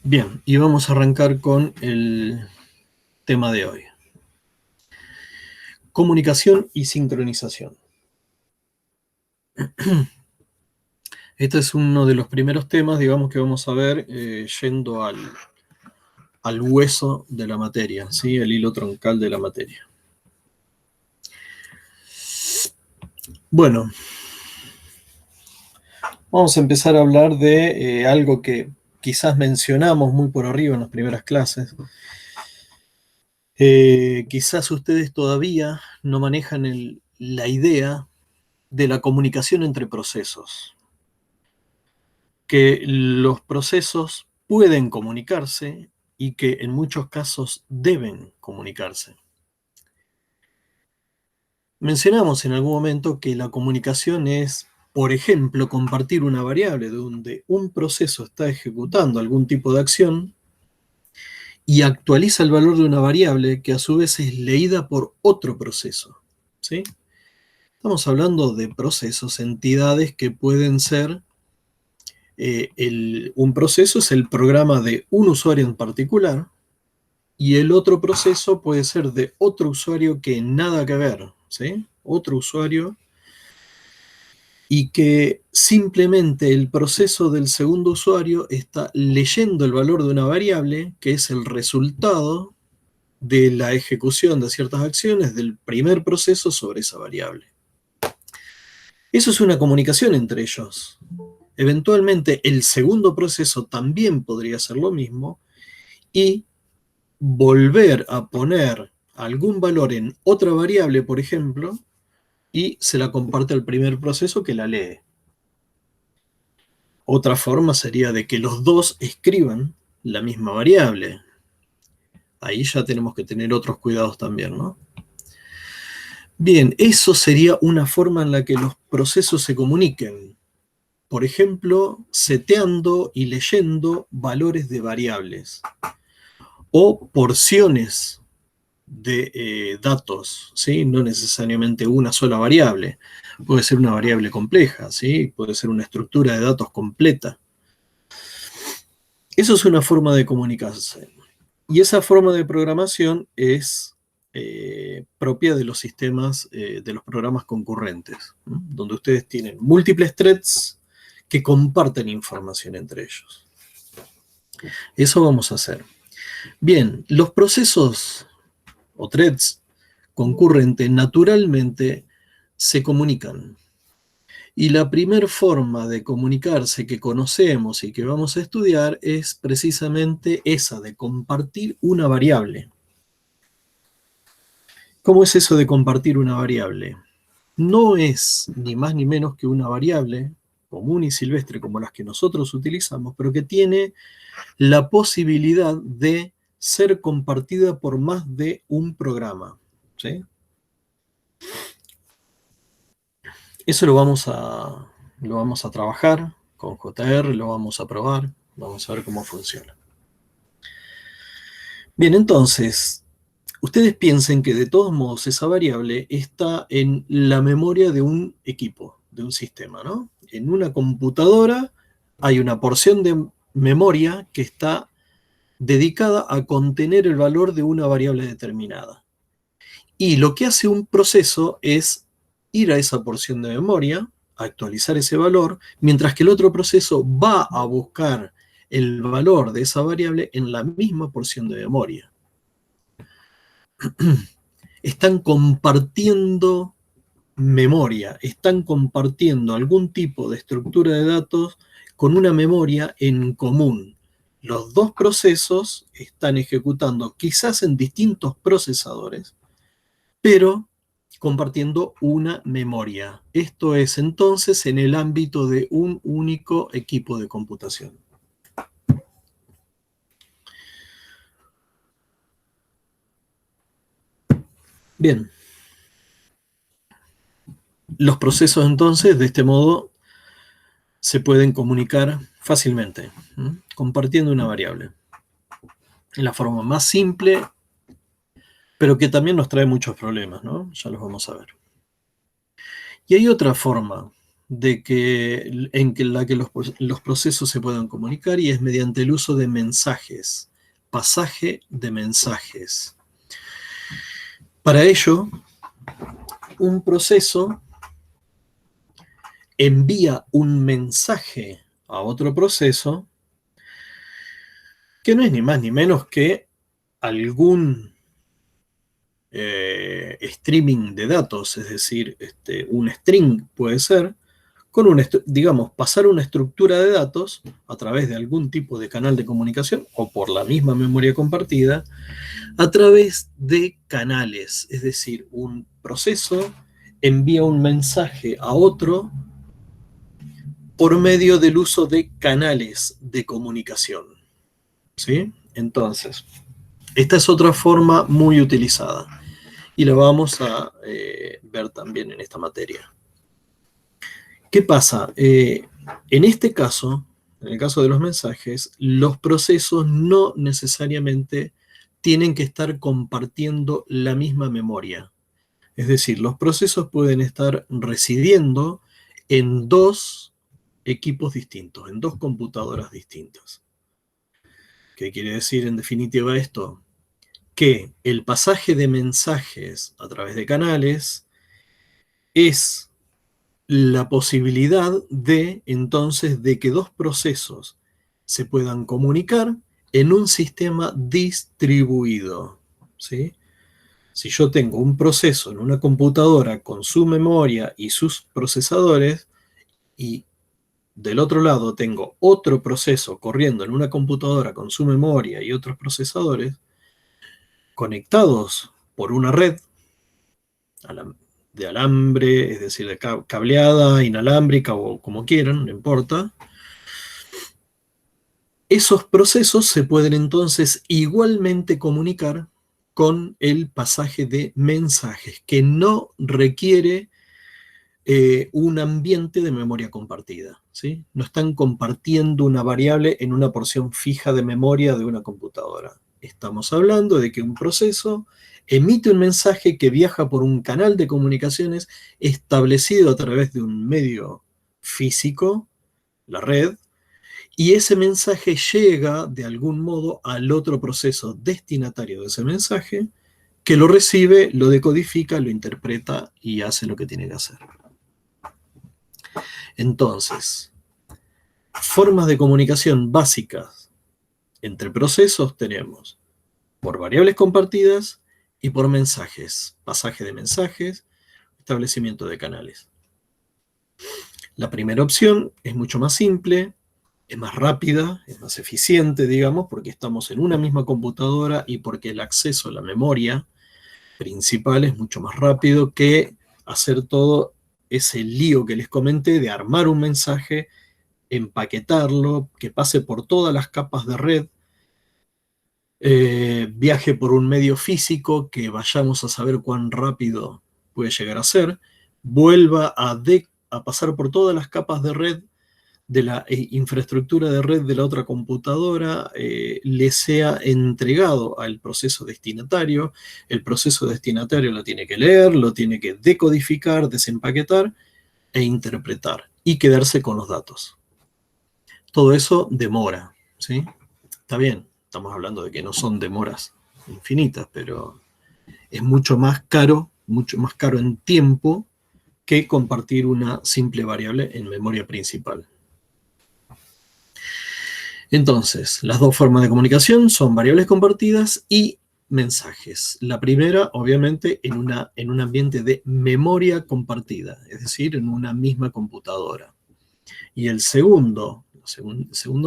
Bien, y vamos a arrancar con el tema de hoy. Comunicación y sincronización. Este es uno de los primeros temas, digamos, que vamos a ver yendo al hueso de la materia, ¿sí? El hilo troncal de la materia. Bueno, vamos a empezar a hablar de algo que quizás mencionamos muy por arriba en las primeras clases. Quizás ustedes todavía no manejan la idea de la comunicación entre procesos, que los procesos pueden comunicarse y que en muchos casos deben comunicarse. Mencionamos en algún momento que la comunicación es, por ejemplo, compartir una variable donde un proceso está ejecutando algún tipo de acción y actualiza el valor de una variable que a su vez es leída por otro proceso, ¿sí? Estamos hablando de procesos, entidades que pueden ser, un proceso es el programa de un usuario en particular, y el otro proceso puede ser de otro usuario que nada que ver, ¿sí? Otro usuario, y que simplemente el proceso del segundo usuario está leyendo el valor de una variable que es el resultado de la ejecución de ciertas acciones del primer proceso sobre esa variable. Eso es una comunicación entre ellos. Eventualmente el segundo proceso también podría hacer lo mismo y volver a poner algún valor en otra variable, por ejemplo, y se la comparte al primer proceso que la lee. Otra forma sería de que los dos escriban la misma variable. Ahí ya tenemos que tener otros cuidados también, ¿no? Bien, eso sería una forma en la que los procesos se comuniquen. Por ejemplo, seteando y leyendo valores de variables o porciones de datos, ¿sí? No necesariamente una sola variable. Puede ser una variable compleja, ¿sí? Puede ser una estructura de datos completa. Eso es una forma de comunicarse. Y esa forma de programación es propia de los sistemas, de los programas concurrentes, ¿no? Donde ustedes tienen múltiples threads que comparten información entre ellos. Eso vamos a hacer. Bien, los procesos o threads concurrentes naturalmente se comunican. Y la primera forma de comunicarse que conocemos y que vamos a estudiar es precisamente esa, de compartir una variable. ¿Cómo es eso de compartir una variable? No es ni más ni menos que una variable común y silvestre como las que nosotros utilizamos, pero que tiene la posibilidad de ser compartida por más de un programa, ¿sí? Eso lo vamos a trabajar con JR, lo vamos a probar, vamos a ver cómo funciona. Bien, entonces, ustedes piensen que de todos modos esa variable está en la memoria de un equipo, de un sistema, ¿no? En una computadora hay una porción de memoria que está dedicada a contener el valor de una variable determinada. Y lo que hace un proceso es ir a esa porción de memoria, actualizar ese valor, mientras que el otro proceso va a buscar el valor de esa variable en la misma porción de memoria. Están compartiendo memoria, están compartiendo algún tipo de estructura de datos con una memoria en común. Los dos procesos están ejecutando quizás en distintos procesadores, pero compartiendo una memoria. Esto es entonces en el ámbito de un único equipo de computación. Bien. Los procesos entonces de este modo se pueden comunicar fácilmente, compartiendo una variable. En la forma más simple, pero que también nos trae muchos problemas, ¿no? Ya los vamos a ver. Y hay otra forma en la que los procesos se puedan comunicar, y es mediante el uso de mensajes, pasaje de mensajes. Para ello, un proceso envía un mensaje a otro proceso que no es ni más ni menos que algún streaming de datos, es decir, un string puede ser, digamos, pasar una estructura de datos a través de algún tipo de canal de comunicación o por la misma memoria compartida a través de canales, es decir, un proceso envía un mensaje a otro por medio del uso de canales de comunicación. ¿Sí? Entonces, esta es otra forma muy utilizada y la vamos a ver también en esta materia. ¿Qué pasa? En este caso, en el caso de los mensajes, los procesos no necesariamente tienen que estar compartiendo la misma memoria. Es decir, los procesos pueden estar residiendo en dos equipos distintos, en dos computadoras distintas. ¿Qué quiere decir en definitiva esto? Que el pasaje de mensajes a través de canales es la posibilidad de, entonces, de que dos procesos se puedan comunicar en un sistema distribuido, ¿sí? Si yo tengo un proceso en una computadora con su memoria y sus procesadores, y del otro lado tengo otro proceso corriendo en una computadora con su memoria y otros procesadores, conectados por una red de alambre, es decir, de cableada, inalámbrica o como quieran, no importa, esos procesos se pueden entonces igualmente comunicar con el pasaje de mensajes, que no requiere un ambiente de memoria compartida, ¿sí? No están compartiendo una variable en una porción fija de memoria de una computadora. Estamos hablando de que un proceso emite un mensaje que viaja por un canal de comunicaciones establecido a través de un medio físico, la red, y ese mensaje llega de algún modo al otro proceso destinatario de ese mensaje, que lo recibe, lo decodifica, lo interpreta y hace lo que tiene que hacer. Entonces, formas de comunicación básicas entre procesos tenemos por variables compartidas y por mensajes, pasaje de mensajes, establecimiento de canales. La primera opción es mucho más simple, es más rápida, es más eficiente, digamos, porque estamos en una misma computadora y porque el acceso a la memoria principal es mucho más rápido que hacer todo ese lío que les comenté de armar un mensaje, empaquetarlo, que pase por todas las capas de red, viaje por un medio físico que vayamos a saber cuán rápido puede llegar a ser, vuelva a pasar por todas las capas de red de la infraestructura de red de la otra computadora, le sea entregado al proceso destinatario, el proceso destinatario lo tiene que leer, lo tiene que decodificar, desempaquetar e interpretar y quedarse con los datos. Todo eso demora, ¿sí? Está bien, estamos hablando de que no son demoras infinitas, pero es mucho más caro en tiempo que compartir una simple variable en memoria principal. Entonces, las dos formas de comunicación son variables compartidas y mensajes. La primera, obviamente, en un ambiente de memoria compartida, es decir, en una misma computadora. Y el segundo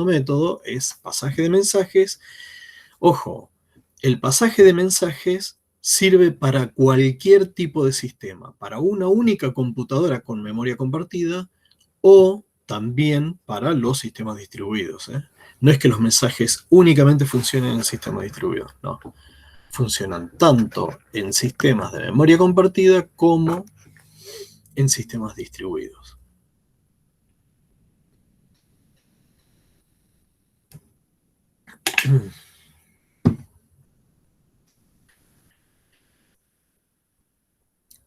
método es pasaje de mensajes. Ojo, el pasaje de mensajes sirve para cualquier tipo de sistema, para una única computadora con memoria compartida o también para los sistemas distribuidos. No es que los mensajes únicamente funcionen en sistemas distribuidos, no. Funcionan tanto en sistemas de memoria compartida como en sistemas distribuidos.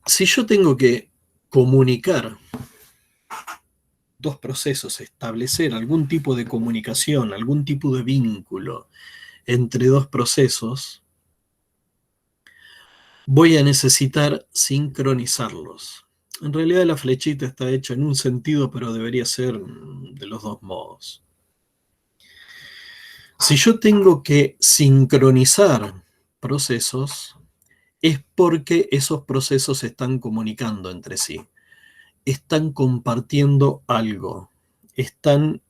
Si yo tengo que comunicar dos procesos, establecer algún tipo de comunicación, algún tipo de vínculo entre dos procesos, voy a necesitar sincronizarlos. En realidad la flechita está hecha en un sentido, pero debería ser de los dos modos. Si yo tengo que sincronizar procesos, es porque esos procesos se están comunicando entre sí, están compartiendo algo, están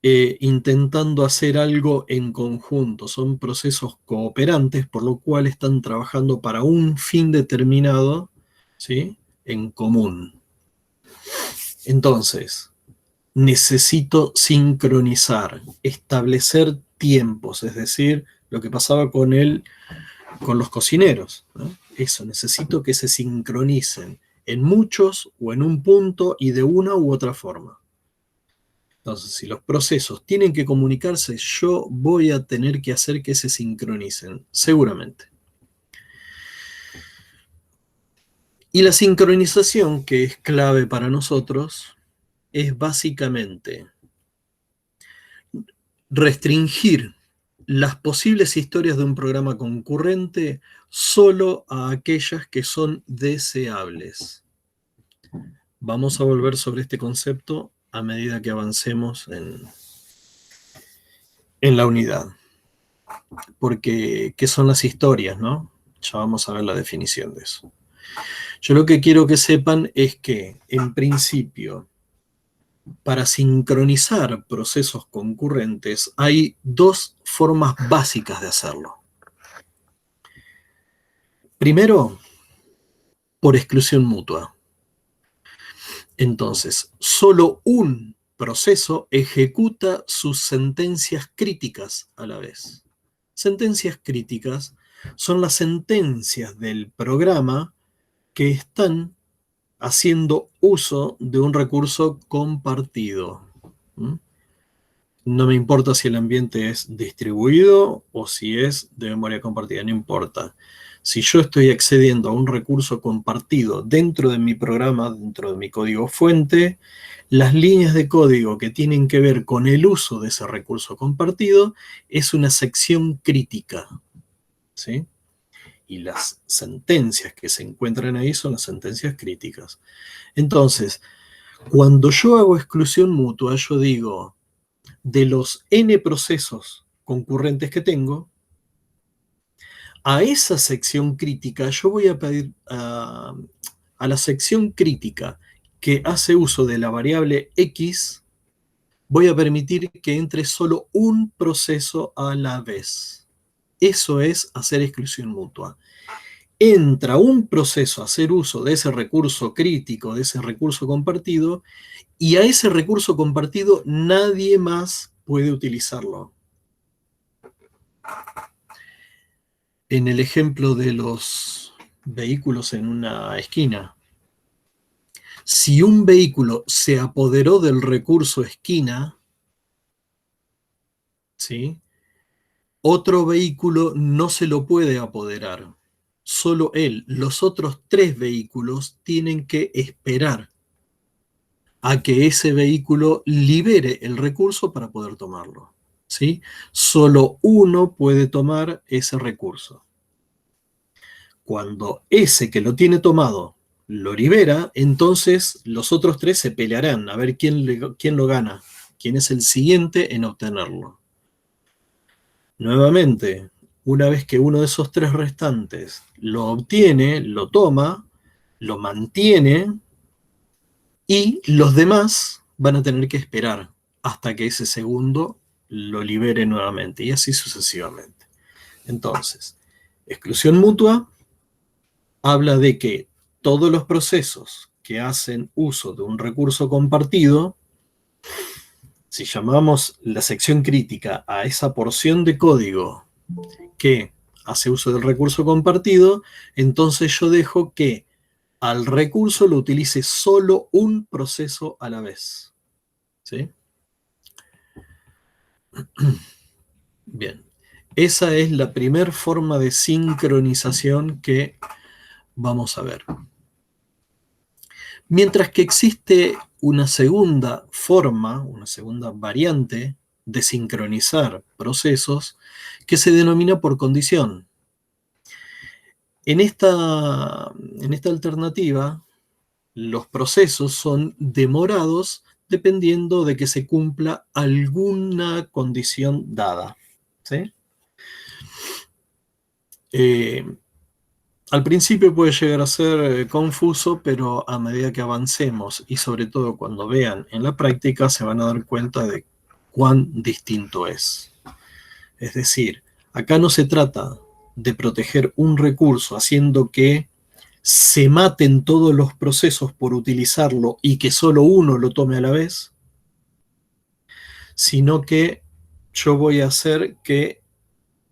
intentando hacer algo en conjunto, son procesos cooperantes, por lo cual están trabajando para un fin determinado, ¿sí? En común. Entonces, necesito sincronizar, establecer tiempos, es decir, lo que pasaba con los cocineros, ¿no? Eso, necesito que se sincronicen en muchos o en un punto y de una u otra forma. Entonces, si los procesos tienen que comunicarse, yo voy a tener que hacer que se sincronicen, seguramente. Y la sincronización, que es clave para nosotros, es básicamente restringir las posibles historias de un programa concurrente solo a aquellas que son deseables. Vamos a volver sobre este concepto a medida que avancemos en la unidad. Porque, ¿qué son las historias, no? Ya vamos a ver la definición de eso. Yo lo que quiero que sepan es que, en principio, para sincronizar procesos concurrentes hay dos formas básicas de hacerlo. Primero, por exclusión mutua. Entonces, solo un proceso ejecuta sus sentencias críticas a la vez. Sentencias críticas son las sentencias del programa que están haciendo uso de un recurso compartido. ¿Mm? No me importa si el ambiente es distribuido o si es de memoria compartida, no importa. Si yo estoy accediendo a un recurso compartido dentro de mi programa, dentro de mi código fuente, las líneas de código que tienen que ver con el uso de ese recurso compartido es una sección crítica, ¿sí? Y las sentencias que se encuentran ahí son las sentencias críticas. Entonces, cuando yo hago exclusión mutua, yo digo, de los n procesos concurrentes que tengo, a esa sección crítica yo voy a pedir a la sección crítica que hace uso de la variable x, voy a permitir que entre solo un proceso a la vez. Eso es hacer exclusión mutua. Entra un proceso a hacer uso de ese recurso crítico, de ese recurso compartido, y a ese recurso compartido nadie más puede utilizarlo. En el ejemplo de los vehículos en una esquina, si un vehículo se apoderó del recurso esquina, ¿sí? Otro vehículo no se lo puede apoderar. Solo él. Los otros tres vehículos tienen que esperar a que ese vehículo libere el recurso para poder tomarlo, ¿sí? Solo uno puede tomar ese recurso. Cuando ese que lo tiene tomado lo libera, entonces los otros tres se pelearán a ver quién lo gana, quién es el siguiente en obtenerlo. Nuevamente, una vez que uno de esos tres restantes lo obtiene, lo toma, lo mantiene, y los demás van a tener que esperar hasta que ese segundo lo libere nuevamente, y así sucesivamente. Entonces, exclusión mutua habla de que todos los procesos que hacen uso de un recurso compartido, si llamamos la sección crítica a esa porción de código que hace uso del recurso compartido, entonces yo dejo que al recurso lo utilice solo un proceso a la vez. ¿Sí? Bien. Esa es la primera forma de sincronización que vamos a ver. Mientras que existe una segunda forma, una segunda variante de sincronizar procesos que se denomina por condición. En esta alternativa, los procesos son demorados dependiendo de que se cumpla alguna condición dada, ¿sí? Al principio puede llegar a ser confuso, pero a medida que avancemos y sobre todo cuando vean en la práctica se van a dar cuenta de cuán distinto es. Es decir, acá no se trata de proteger un recurso haciendo que se maten todos los procesos por utilizarlo y que solo uno lo tome a la vez, sino que yo voy a hacer que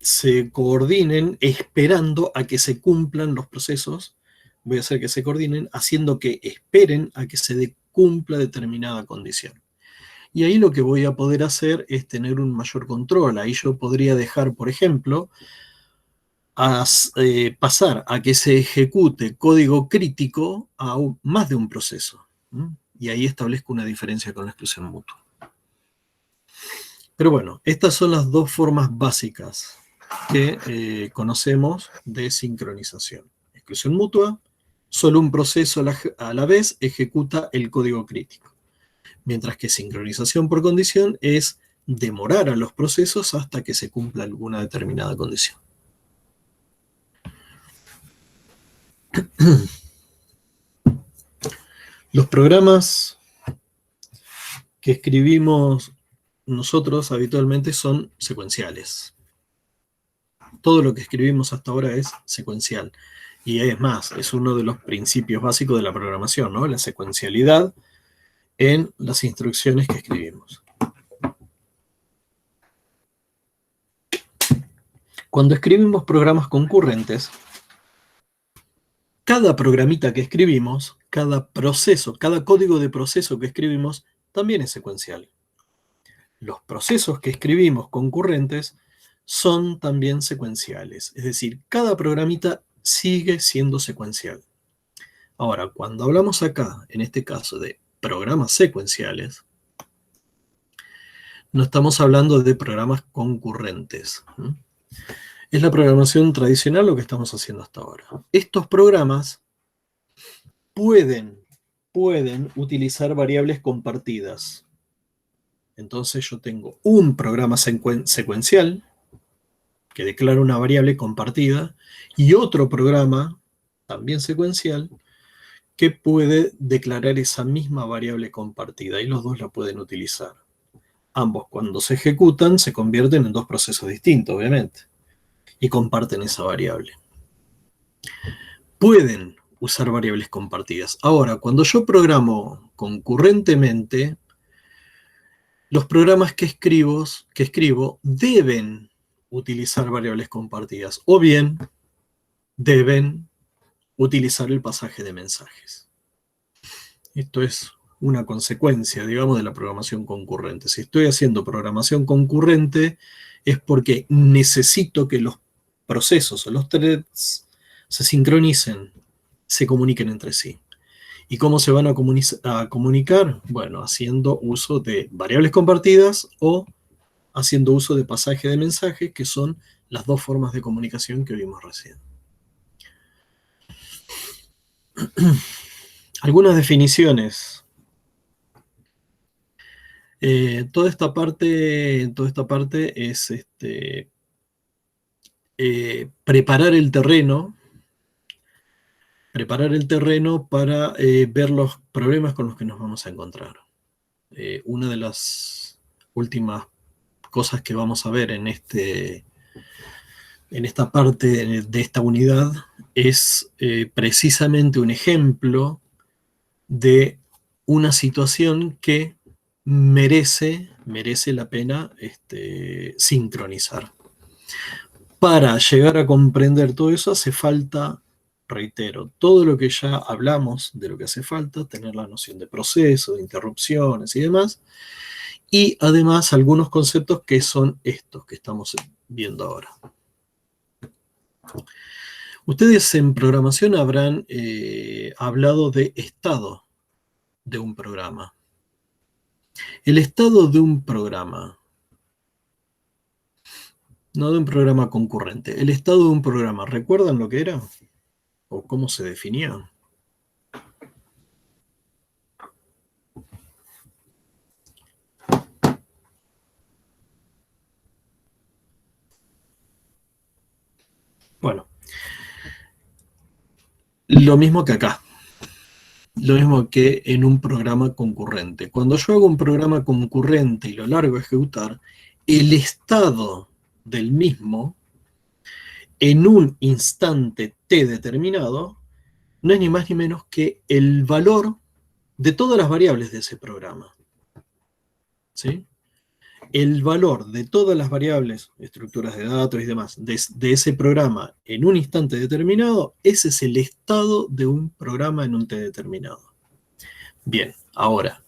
se coordinen esperando a que se cumplan los procesos. Voy a hacer que se coordinen haciendo que esperen a que se cumpla determinada condición. Y ahí lo que voy a poder hacer es tener un mayor control. Ahí yo podría dejar, por ejemplo, pasar a que se ejecute código crítico a más de un proceso. Y ahí establezco una diferencia con la exclusión mutua. Pero bueno, estas son las dos formas básicas que conocemos de sincronización. Exclusión mutua, solo un proceso a la vez ejecuta el código crítico. Mientras que sincronización por condición es demorar a los procesos hasta que se cumpla alguna determinada condición. Los programas que escribimos nosotros habitualmente son secuenciales. Todo lo que escribimos hasta ahora es secuencial. Y es más, es uno de los principios básicos de la programación, ¿no? La secuencialidad en las instrucciones que escribimos. Cuando escribimos programas concurrentes, cada programita que escribimos, cada proceso, cada código de proceso que escribimos, también es secuencial. Los procesos que escribimos concurrentes son también secuenciales. Es decir, cada programita sigue siendo secuencial. Ahora, cuando hablamos acá, en este caso, de programas secuenciales, no estamos hablando de programas concurrentes. Es la programación tradicional lo que estamos haciendo hasta ahora. Estos programas pueden utilizar variables compartidas. Entonces yo tengo un programa secuencial que declara una variable compartida y otro programa también secuencial que puede declarar esa misma variable compartida y los dos la pueden utilizar. Ambos cuando se ejecutan se convierten en dos procesos distintos, obviamente, y comparten esa variable. Pueden usar variables compartidas. Ahora, cuando yo programo concurrentemente, los programas que escribo deben utilizar variables compartidas o bien deben utilizar el pasaje de mensajes. Esto es una consecuencia, digamos, de la programación concurrente. Si estoy haciendo programación concurrente es porque necesito que los procesos o los threads se sincronicen, se comuniquen entre sí. ¿Y cómo se van a comunicar? Bueno, haciendo uso de variables compartidas o haciendo uso de pasaje de mensajes, que son las dos formas de comunicación que vimos recién. Algunas definiciones. Toda esta parte es preparar el terreno para ver los problemas con los que nos vamos a encontrar. Una de las últimas cosas que vamos a ver en esta parte de esta unidad es precisamente un ejemplo de una situación que merece la pena sincronizar. Para llegar a comprender todo eso hace falta, reitero, todo lo que ya hablamos de lo que hace falta, tener la noción de proceso, de interrupciones y demás, y además algunos conceptos que son estos que estamos viendo ahora. Ustedes en programación habrán hablado de estado de un programa. El estado de un programa, no de un programa concurrente, el estado de un programa, ¿recuerdan lo que era? ¿O cómo se definía? Bueno, lo mismo que acá, lo mismo que en un programa concurrente. Cuando yo hago un programa concurrente y lo largo a ejecutar, el estado del mismo en un instante t determinado no es ni más ni menos que el valor de todas las variables de ese programa. ¿Sí? El valor de todas las variables, estructuras de datos y demás, de ese programa en un instante determinado, ese es el estado de un programa en un t determinado. Bien, ahora,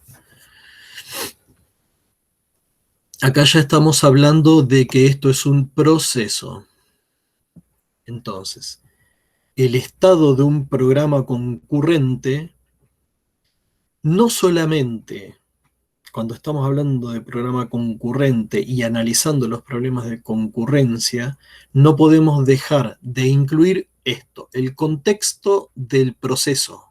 acá ya estamos hablando de que esto es un proceso. Entonces, el estado de un programa concurrente no solamente cuando estamos hablando de programa concurrente y analizando los problemas de concurrencia, no podemos dejar de incluir esto, el contexto del proceso.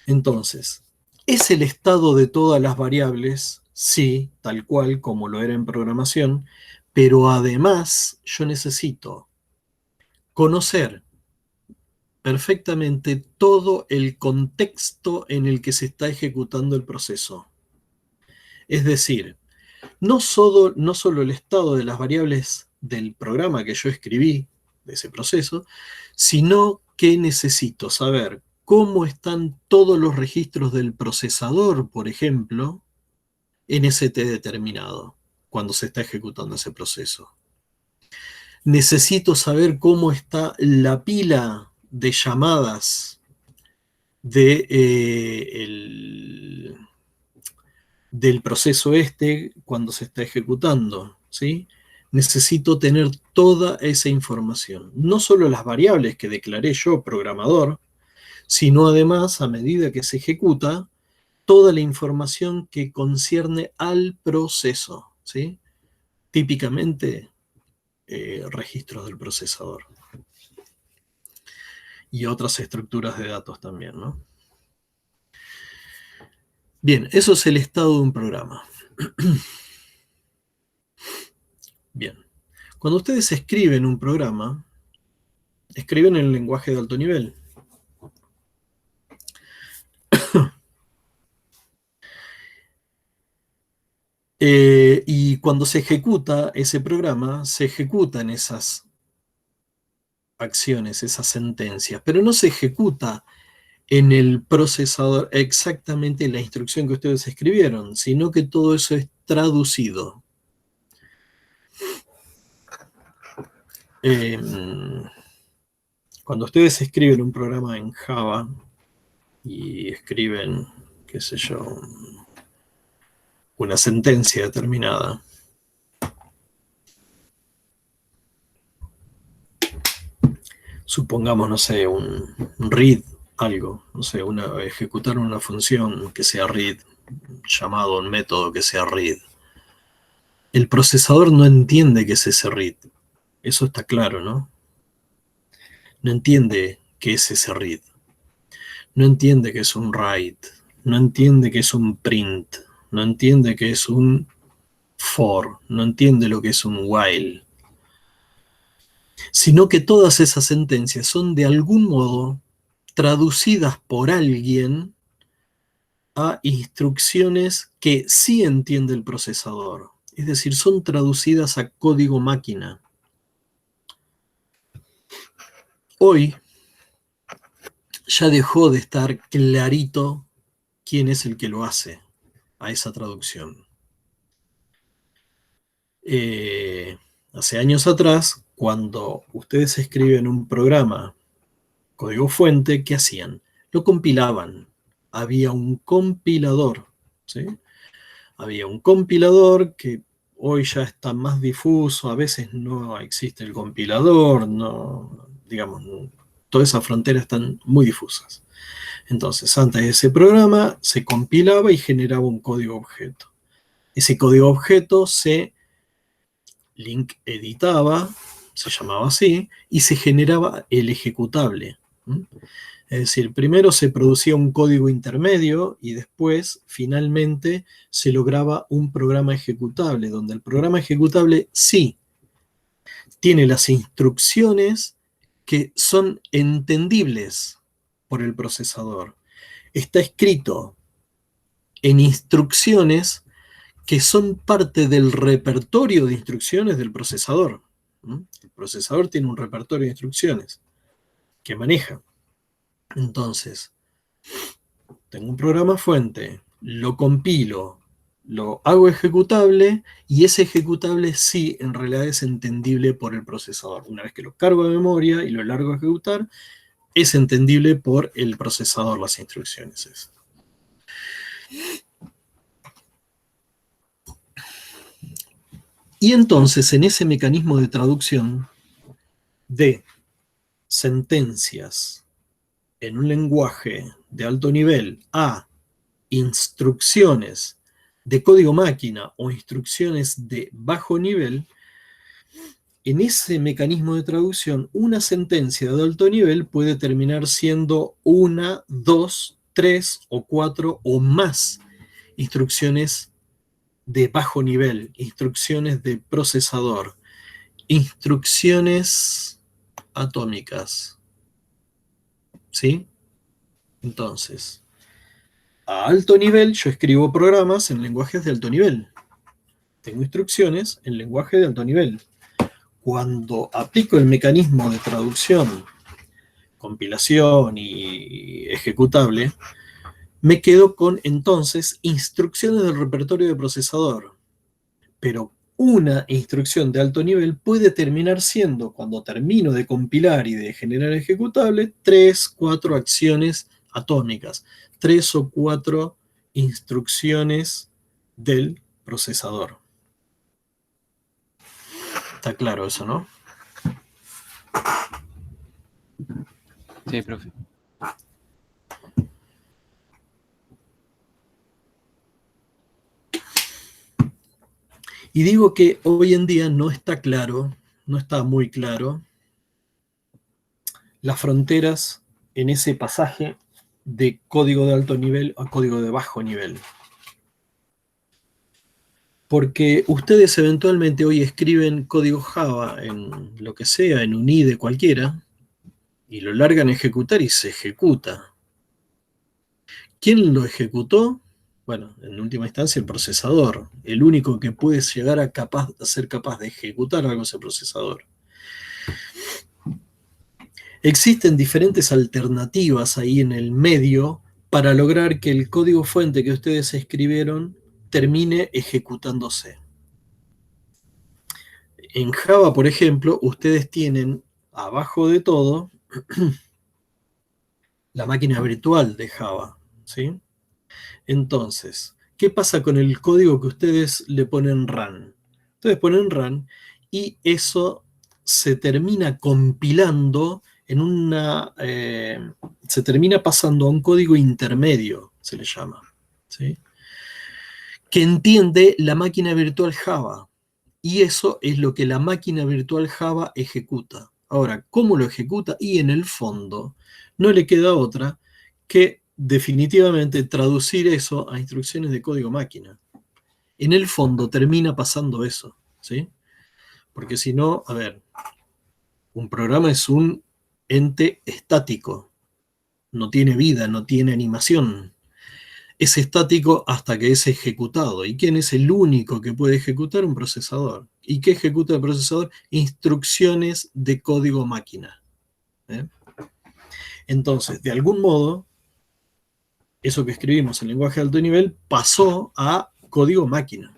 Entonces, ¿es el estado de todas las variables? Sí, tal cual como lo era en programación, pero además yo necesito conocer perfectamente todo el contexto en el que se está ejecutando el proceso. Es decir, no solo el estado de las variables del programa que yo escribí, de ese proceso, sino que necesito saber cómo están todos los registros del procesador, por ejemplo, en ese t determinado, cuando se está ejecutando ese proceso. Necesito saber cómo está la pila de llamadas de, del proceso este cuando se está ejecutando, ¿sí? Necesito tener toda esa información, no solo las variables que declaré yo, programador, sino además, a medida que se ejecuta, toda la información que concierne al proceso, ¿sí? Típicamente, registros del procesador y otras estructuras de datos también, ¿no? Bien, eso es el estado de un programa. Bien, cuando ustedes escriben un programa, escriben en el lenguaje de alto nivel. Y cuando se ejecuta ese programa, se ejecutan esas acciones, esas sentencias, pero no se ejecuta en el procesador exactamente la instrucción que ustedes escribieron, sino que todo eso es traducido. Eh, Cuando ustedes escriben un programa en Java y escriben, qué sé yo, una sentencia determinada, supongamos, no sé, un read, algo, no sé, ejecutar una función que sea read, llamado un método que sea read. El procesador no entiende qué es ese read, eso está claro, ¿no? No entiende qué es ese read, no entiende qué es un write, no entiende qué es un print, no entiende qué es un for, no entiende lo que es un while, sino que todas esas sentencias son de algún modo traducidas por alguien a instrucciones que sí entiende el procesador. Es decir, son traducidas a código máquina. Hoy ya dejó de estar clarito quién es el que lo hace a esa traducción. Hace años atrás, cuando ustedes escriben un programa, código fuente, ¿qué hacían? Lo compilaban. Había un compilador, ¿sí? Había un compilador que hoy ya está más difuso, a veces no existe el compilador, no, digamos, Todas esas fronteras están muy difusas. Entonces, antes de ese programa se compilaba y generaba un código objeto. Ese código objeto se link editaba, se llamaba así, y se generaba el ejecutable. Es decir, primero se producía un código intermedio y después, finalmente, se lograba un programa ejecutable, donde el programa ejecutable sí tiene las instrucciones que son entendibles por el procesador. Está escrito en instrucciones que son parte del repertorio de instrucciones del procesador. El procesador tiene un repertorio de instrucciones que maneja. Entonces, tengo un programa fuente, lo compilo, lo hago ejecutable y ese ejecutable sí en realidad es entendible por el procesador. Una vez que lo cargo de memoria y lo largo a ejecutar, es entendible por el procesador las instrucciones. Y entonces en ese mecanismo de traducción de sentencias en un lenguaje de alto nivel a instrucciones de código máquina o instrucciones de bajo nivel, en ese mecanismo de traducción, una sentencia de alto nivel puede terminar siendo una, dos, tres o cuatro o más instrucciones de bajo nivel, instrucciones de procesador, instrucciones atómicas. ¿Sí? Entonces, a alto nivel yo escribo programas en lenguajes de alto nivel. Tengo instrucciones en lenguaje de alto nivel. Cuando aplico el mecanismo de traducción, compilación y ejecutable, me quedo con entonces instrucciones del repertorio de procesador. Pero una instrucción de alto nivel puede terminar siendo, cuando termino de compilar y de generar ejecutable, 3, 4 acciones atómicas, 3 o 4 instrucciones del procesador. Está claro eso, ¿no? Sí, profe. Y digo que hoy en día no está claro, no está muy claro, las fronteras en ese pasaje de código de alto nivel a código de bajo nivel. Porque ustedes eventualmente hoy escriben código Java en lo que sea, en un IDE cualquiera, y lo largan a ejecutar y se ejecuta. ¿Quién lo ejecutó? Bueno, en última instancia el procesador. El único que puede llegar a ser capaz de ejecutar algo es el procesador. Existen diferentes alternativas ahí en el medio para lograr que el código fuente que ustedes escribieron termine ejecutándose. En Java, por ejemplo, ustedes tienen abajo de todo la máquina virtual de Java, ¿sí? Entonces, ¿qué pasa con el código que ustedes le ponen run? Ustedes ponen run y eso se termina compilando en una... se termina pasando a un código intermedio, se le llama, ¿sí? Que entiende la máquina virtual Java. Y eso es lo que la máquina virtual Java ejecuta. Ahora, ¿cómo lo ejecuta? Y en el fondo no le queda otra que definitivamente traducir eso a instrucciones de código máquina. En el fondo termina pasando eso, ¿sí? Porque si no, a ver, un programa es un ente estático, no tiene vida, no tiene animación. Es estático hasta que es ejecutado. ¿Y quién es el único que puede ejecutar? Un procesador. ¿Y qué ejecuta el procesador? Instrucciones de código máquina. ¿Eh? Entonces, de algún modo, eso que escribimos en lenguaje de alto nivel pasó a código máquina.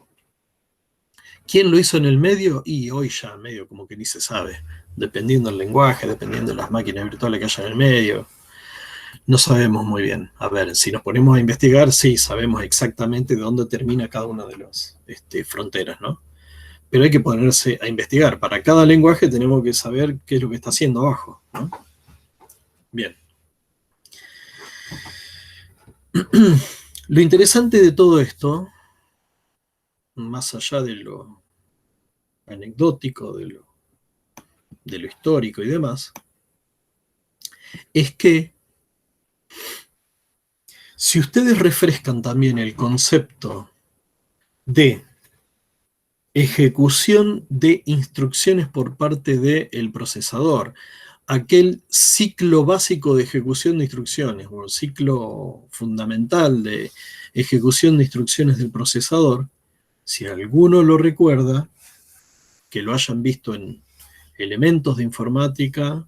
¿Quién lo hizo en el medio? Y hoy ya medio como que ni se sabe. Dependiendo del lenguaje, dependiendo de las máquinas virtuales que haya en el medio. No sabemos muy bien. A ver, si nos ponemos a investigar, sí, sabemos exactamente dónde termina cada una de las fronteras, ¿no? Pero hay que ponerse a investigar. Para cada lenguaje tenemos que saber qué es lo que está haciendo abajo, ¿no? Bien. Lo interesante de todo esto, más allá de lo anecdótico, de lo histórico y demás, es que si ustedes refrescan también el concepto de ejecución de instrucciones por parte del procesador, aquel ciclo básico de ejecución de instrucciones, o ciclo fundamental de ejecución de instrucciones del procesador, si alguno lo recuerda, que lo hayan visto en elementos de informática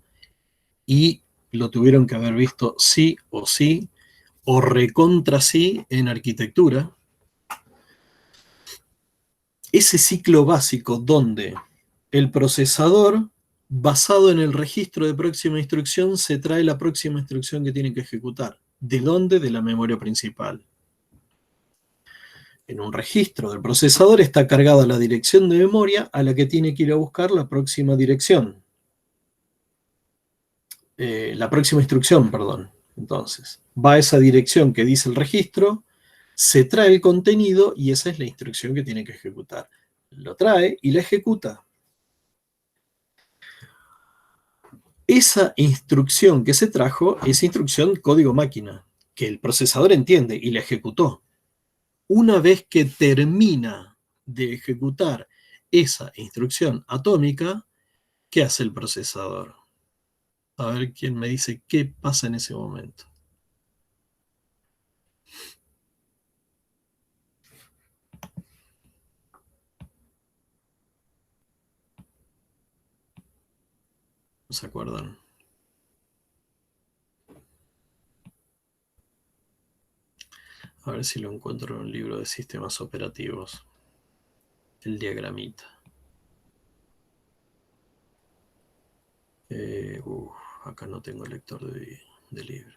y lo tuvieron que haber visto sí o recontra sí en arquitectura, ese ciclo básico donde el procesador, basado en el registro de próxima instrucción, se trae la próxima instrucción que tiene que ejecutar. ¿De dónde? De la memoria principal. En un registro del procesador está cargada la dirección de memoria a la que tiene que ir a buscar la próxima dirección. La próxima instrucción, perdón. Entonces, va a esa dirección que dice el registro, se trae el contenido y esa es la instrucción que tiene que ejecutar. Lo trae y la ejecuta. Esa instrucción que se trajo es instrucción código máquina, que el procesador entiende y la ejecutó. Una vez que termina de ejecutar esa instrucción atómica, ¿qué hace el procesador? A ver quién me dice qué pasa en ese momento. ¿No se acuerdan? A ver si lo encuentro en un libro de sistemas operativos. El diagramita. Acá no tengo lector de libro.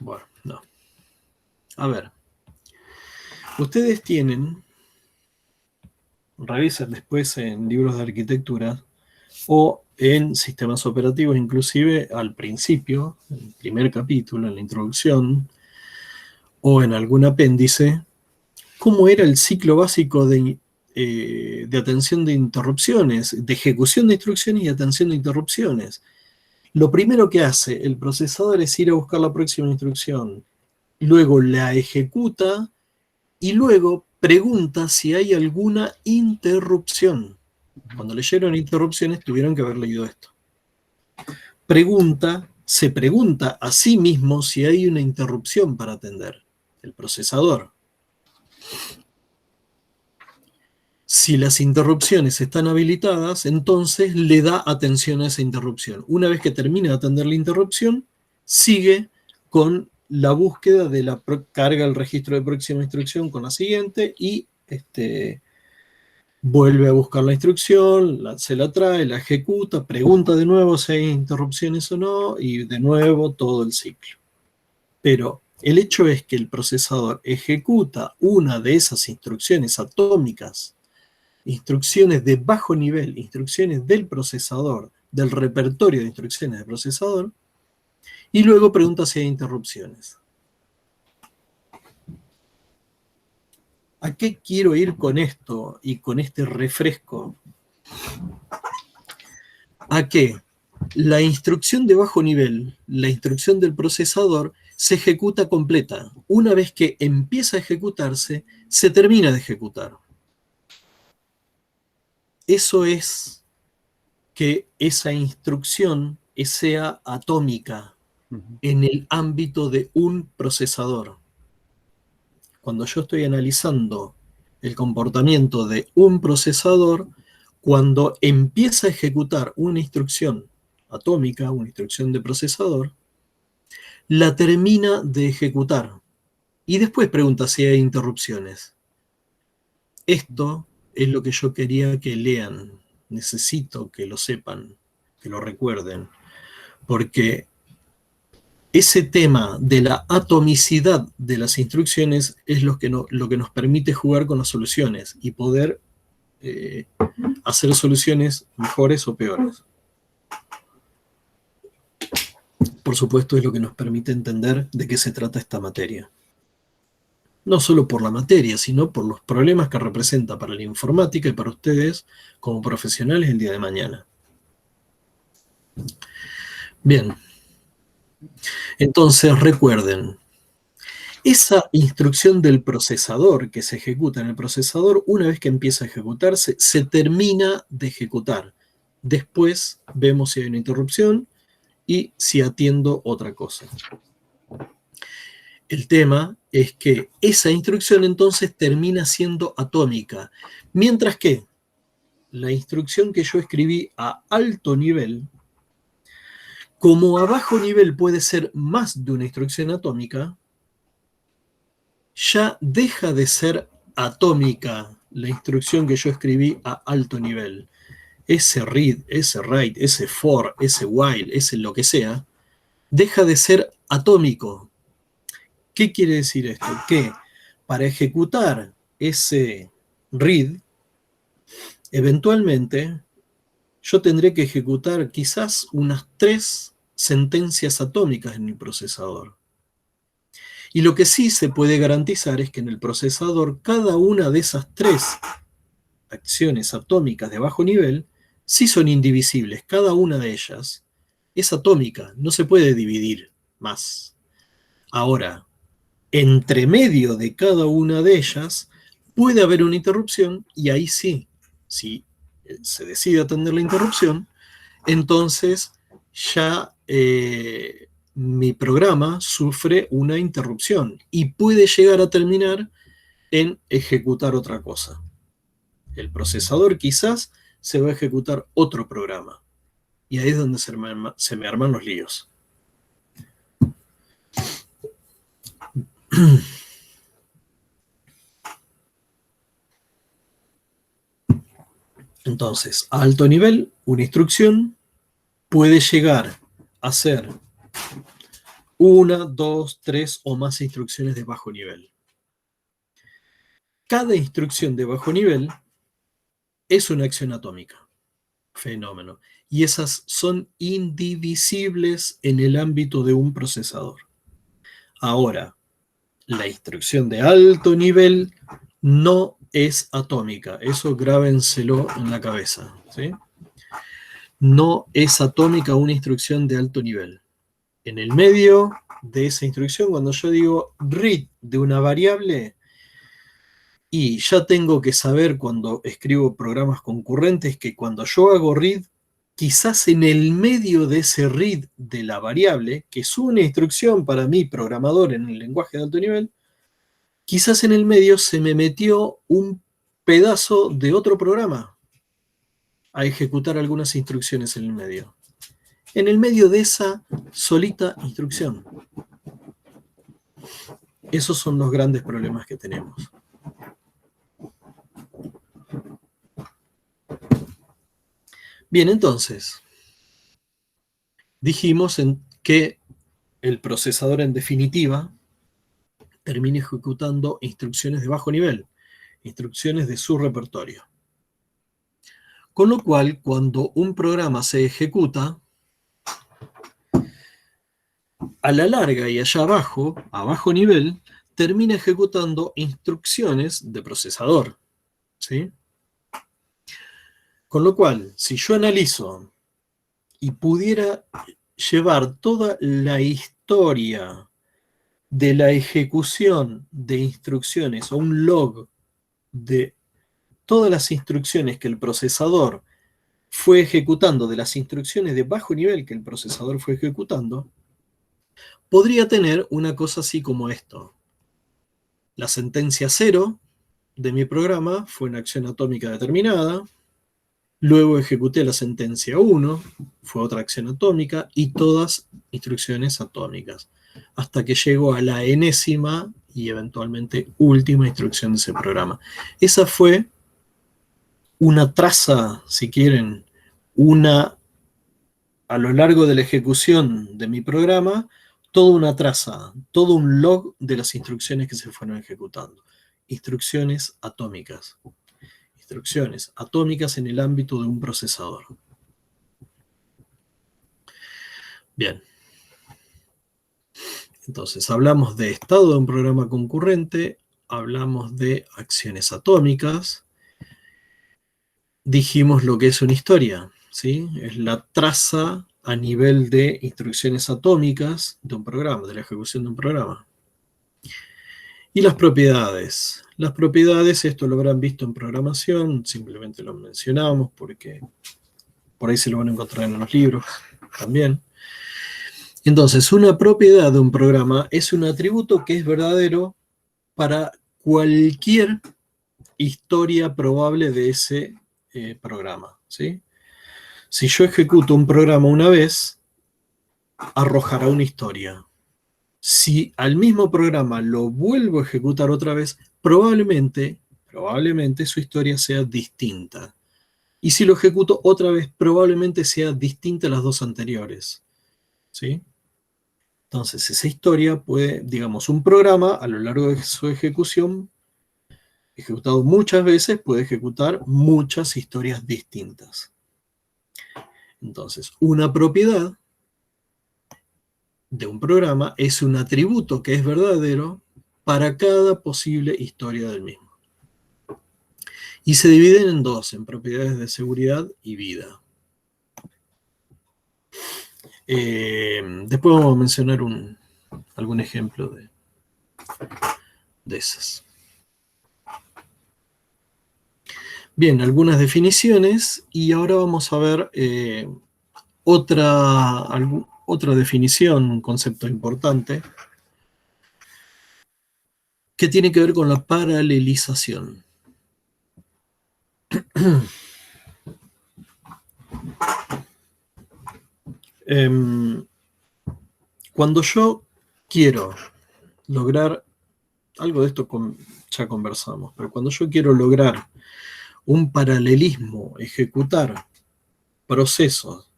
Bueno, no. A ver. Ustedes tienen, revisen después en libros de arquitectura o en sistemas operativos, inclusive al principio, en el primer capítulo, en la introducción, o en algún apéndice, cómo era el ciclo básico de atención de interrupciones, de ejecución de instrucciones y atención de interrupciones. Lo primero que hace el procesador es ir a buscar la próxima instrucción, luego la ejecuta y luego pregunta si hay alguna interrupción. Cuando leyeron interrupciones tuvieron que haber leído esto. Se pregunta a sí mismo si hay una interrupción para atender, el procesador. Si las interrupciones están habilitadas, entonces le da atención a esa interrupción. Una vez que termina de atender la interrupción, sigue con la búsqueda de carga el registro de próxima instrucción con la siguiente y vuelve a buscar la instrucción, se la trae, la ejecuta, pregunta de nuevo si hay interrupciones o no y de nuevo todo el ciclo. Pero el hecho es que el procesador ejecuta una de esas instrucciones atómicas, instrucciones de bajo nivel, instrucciones del procesador, del repertorio de instrucciones del procesador, y luego pregunta si hay interrupciones. ¿A qué quiero ir con esto y con este refresco? A que la instrucción de bajo nivel, la instrucción del procesador, se ejecuta completa. Una vez que empieza a ejecutarse, se termina de ejecutar. Eso es que esa instrucción sea atómica en el ámbito de un procesador. Cuando yo estoy analizando el comportamiento de un procesador, cuando empieza a ejecutar una instrucción atómica, una instrucción de procesador, la termina de ejecutar y después pregunta si hay interrupciones. Esto es lo que yo quería que lean. necesito que lo sepan, que lo recuerden, porque ese tema de la atomicidad de las instrucciones es lo que nos permite jugar con las soluciones y poder hacer soluciones mejores o peores. Por supuesto, es lo que nos permite entender de qué se trata esta materia. No solo por la materia, sino por los problemas que representa para la informática y para ustedes como profesionales el día de mañana. Bien. Entonces, recuerden, esa instrucción del procesador que se ejecuta en el procesador, una vez que empieza a ejecutarse, se termina de ejecutar. Después vemos si hay una interrupción y si atiendo otra cosa. El tema es que esa instrucción entonces termina siendo atómica, mientras que la instrucción que yo escribí a alto nivel, como a bajo nivel puede ser más de una instrucción atómica, ya deja de ser atómica la instrucción que yo escribí a alto nivel. Ese read, ese write, ese for, ese while, ese lo que sea, deja de ser atómico. ¿Qué quiere decir esto? Que para ejecutar ese read, eventualmente yo tendré que ejecutar quizás unas 3 sentencias atómicas en el procesador. Y lo que sí se puede garantizar es que en el procesador cada una de esas 3 acciones atómicas de bajo nivel sí son indivisibles. Cada una de ellas es atómica, no se puede dividir más. Ahora, entre medio de cada una de ellas puede haber una interrupción y ahí sí, si se decide atender la interrupción, entonces ya mi programa sufre una interrupción y puede llegar a terminar en ejecutar otra cosa. El procesador quizás se va a ejecutar otro programa. Y ahí es donde se me arman los líos. Entonces, a alto nivel, una instrucción puede llegar a ser 1, 2, 3 o más instrucciones de bajo nivel. Cada instrucción de bajo nivel es una acción atómica. Fenómeno. Y esas son indivisibles en el ámbito de un procesador. Ahora, la instrucción de alto nivel no es atómica. Eso grábenselo en la cabeza, ¿sí? No es atómica una instrucción de alto nivel. En el medio de esa instrucción, cuando yo digo read de una variable, y ya tengo que saber cuando escribo programas concurrentes que cuando yo hago read, quizás en el medio de ese read de la variable, que es una instrucción para mi programador en el lenguaje de alto nivel, quizás en el medio se me metió un pedazo de otro programa a ejecutar algunas instrucciones en el medio. En el medio de esa solita instrucción. Esos son los grandes problemas que tenemos. Bien, entonces, dijimos que el procesador en definitiva termina ejecutando instrucciones de bajo nivel, instrucciones de su repertorio. Con lo cual, cuando un programa se ejecuta, a la larga y allá abajo, a bajo nivel, termina ejecutando instrucciones de procesador, ¿sí? Con lo cual, si yo analizo y pudiera llevar toda la historia de la ejecución de instrucciones o un log de todas las instrucciones que el procesador fue ejecutando, de las instrucciones de bajo nivel que el procesador fue ejecutando, podría tener una cosa así como esto. La sentencia 0 de mi programa fue una acción atómica determinada, luego ejecuté la sentencia 1, fue otra acción atómica, y todas instrucciones atómicas, hasta que llego a la enésima y eventualmente última instrucción de ese programa. Esa fue una traza, si quieren, a lo largo de la ejecución de mi programa, toda una traza, todo un log de las instrucciones que se fueron ejecutando. Instrucciones atómicas. Instrucciones atómicas en el ámbito de un procesador. Bien. Entonces, hablamos de estado de un programa concurrente, hablamos de acciones atómicas, dijimos lo que es una historia, ¿sí? Es la traza a nivel de instrucciones atómicas de un programa, de la ejecución de un programa. Y las propiedades. Las propiedades, esto lo habrán visto en programación, simplemente lo mencionamos porque por ahí se lo van a encontrar en los libros también. Entonces, una propiedad de un programa es un atributo que es verdadero para cualquier historia probable de ese programa, ¿sí? Si yo ejecuto un programa una vez, arrojará una historia. Si al mismo programa lo vuelvo a ejecutar otra vez, probablemente su historia sea distinta. Y si lo ejecuto otra vez, probablemente sea distinta a las dos anteriores, ¿sí? Entonces, esa historia puede, digamos, un programa a lo largo de su ejecución, ejecutado muchas veces, puede ejecutar muchas historias distintas. Entonces, una propiedad de un programa es un atributo que es verdadero para cada posible historia del mismo. Y se dividen en dos, en propiedades de seguridad y vida. Después vamos a mencionar algún ejemplo de esas. Bien, algunas definiciones y ahora vamos a ver otra definición, un concepto importante, que tiene que ver con la paralelización. Cuando yo quiero lograr, algo de esto ya conversamos, pero cuando yo quiero lograr un paralelismo, ejecutar procesos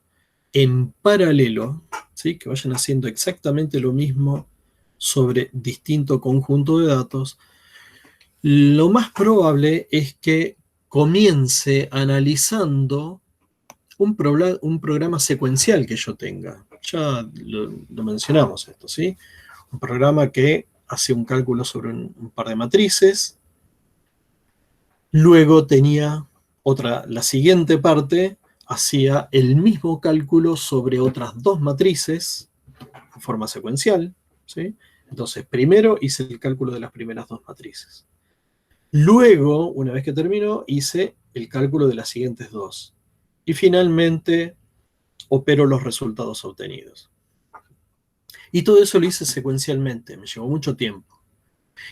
en paralelo, ¿sí? Que vayan haciendo exactamente lo mismo sobre distinto conjunto de datos, lo más probable es que comience analizando un programa secuencial que yo tenga. Ya lo mencionamos esto, ¿sí? Un programa que hace un cálculo sobre un par de matrices, luego tenía la siguiente parte hacía el mismo cálculo sobre otras dos matrices en forma secuencial, ¿sí? Entonces, primero hice el cálculo de las primeras dos matrices. Luego, una vez que terminó, hice el cálculo de las siguientes dos. Y finalmente, opero los resultados obtenidos. Y todo eso lo hice secuencialmente, me llevó mucho tiempo.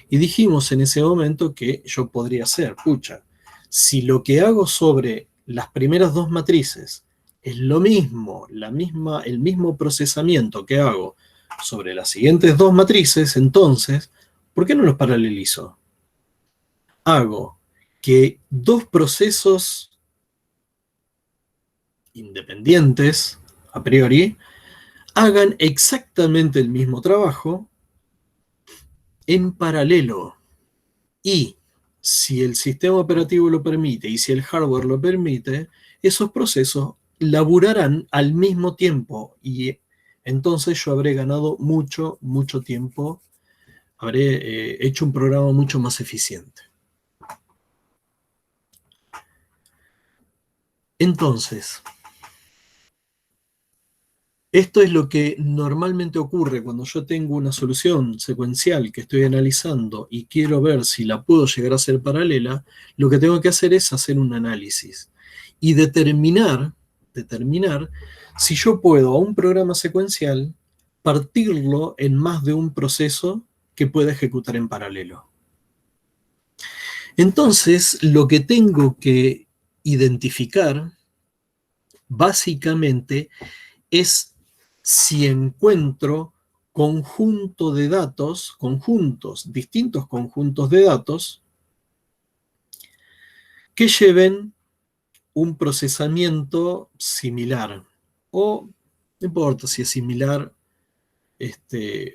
Y dijimos en ese momento que yo podría hacer, pucha, si lo que hago sobre las primeras dos matrices es lo mismo, el mismo procesamiento que hago sobre las siguientes dos matrices, entonces, ¿por qué no los paralelizo? Hago que dos procesos independientes, a priori, hagan exactamente el mismo trabajo en paralelo. Y si el sistema operativo lo permite y si el hardware lo permite, esos procesos laburarán al mismo tiempo y entonces yo habré ganado mucho, mucho tiempo, habré hecho un programa mucho más eficiente. Entonces, esto es lo que normalmente ocurre cuando yo tengo una solución secuencial que estoy analizando y quiero ver si la puedo llegar a ser paralela. Lo que tengo que hacer es hacer un análisis y determinar si yo puedo a un programa secuencial partirlo en más de un proceso que pueda ejecutar en paralelo. Entonces, lo que tengo que identificar básicamente es si encuentro distintos conjuntos de datos que lleven un procesamiento similar. O no importa si es similar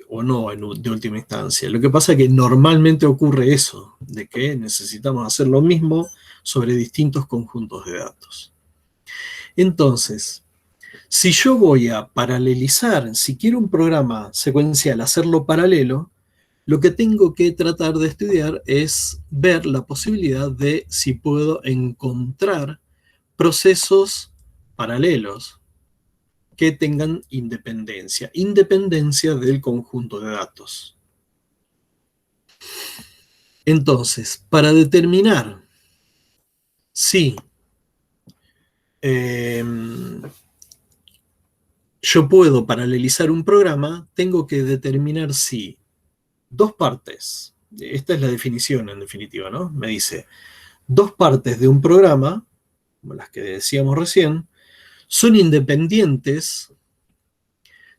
o no de última instancia. Lo que pasa es que normalmente ocurre eso, de que necesitamos hacer lo mismo sobre distintos conjuntos de datos. Entonces, si yo voy a paralelizar, si quiero un programa secuencial, hacerlo paralelo, lo que tengo que tratar de estudiar es ver la posibilidad de si puedo encontrar procesos paralelos que tengan independencia del conjunto de datos. Entonces, para determinar si yo puedo paralelizar un programa, tengo que determinar si dos partes, esta es la definición en definitiva, ¿no? Me dice, dos partes de un programa, como las que decíamos recién, son independientes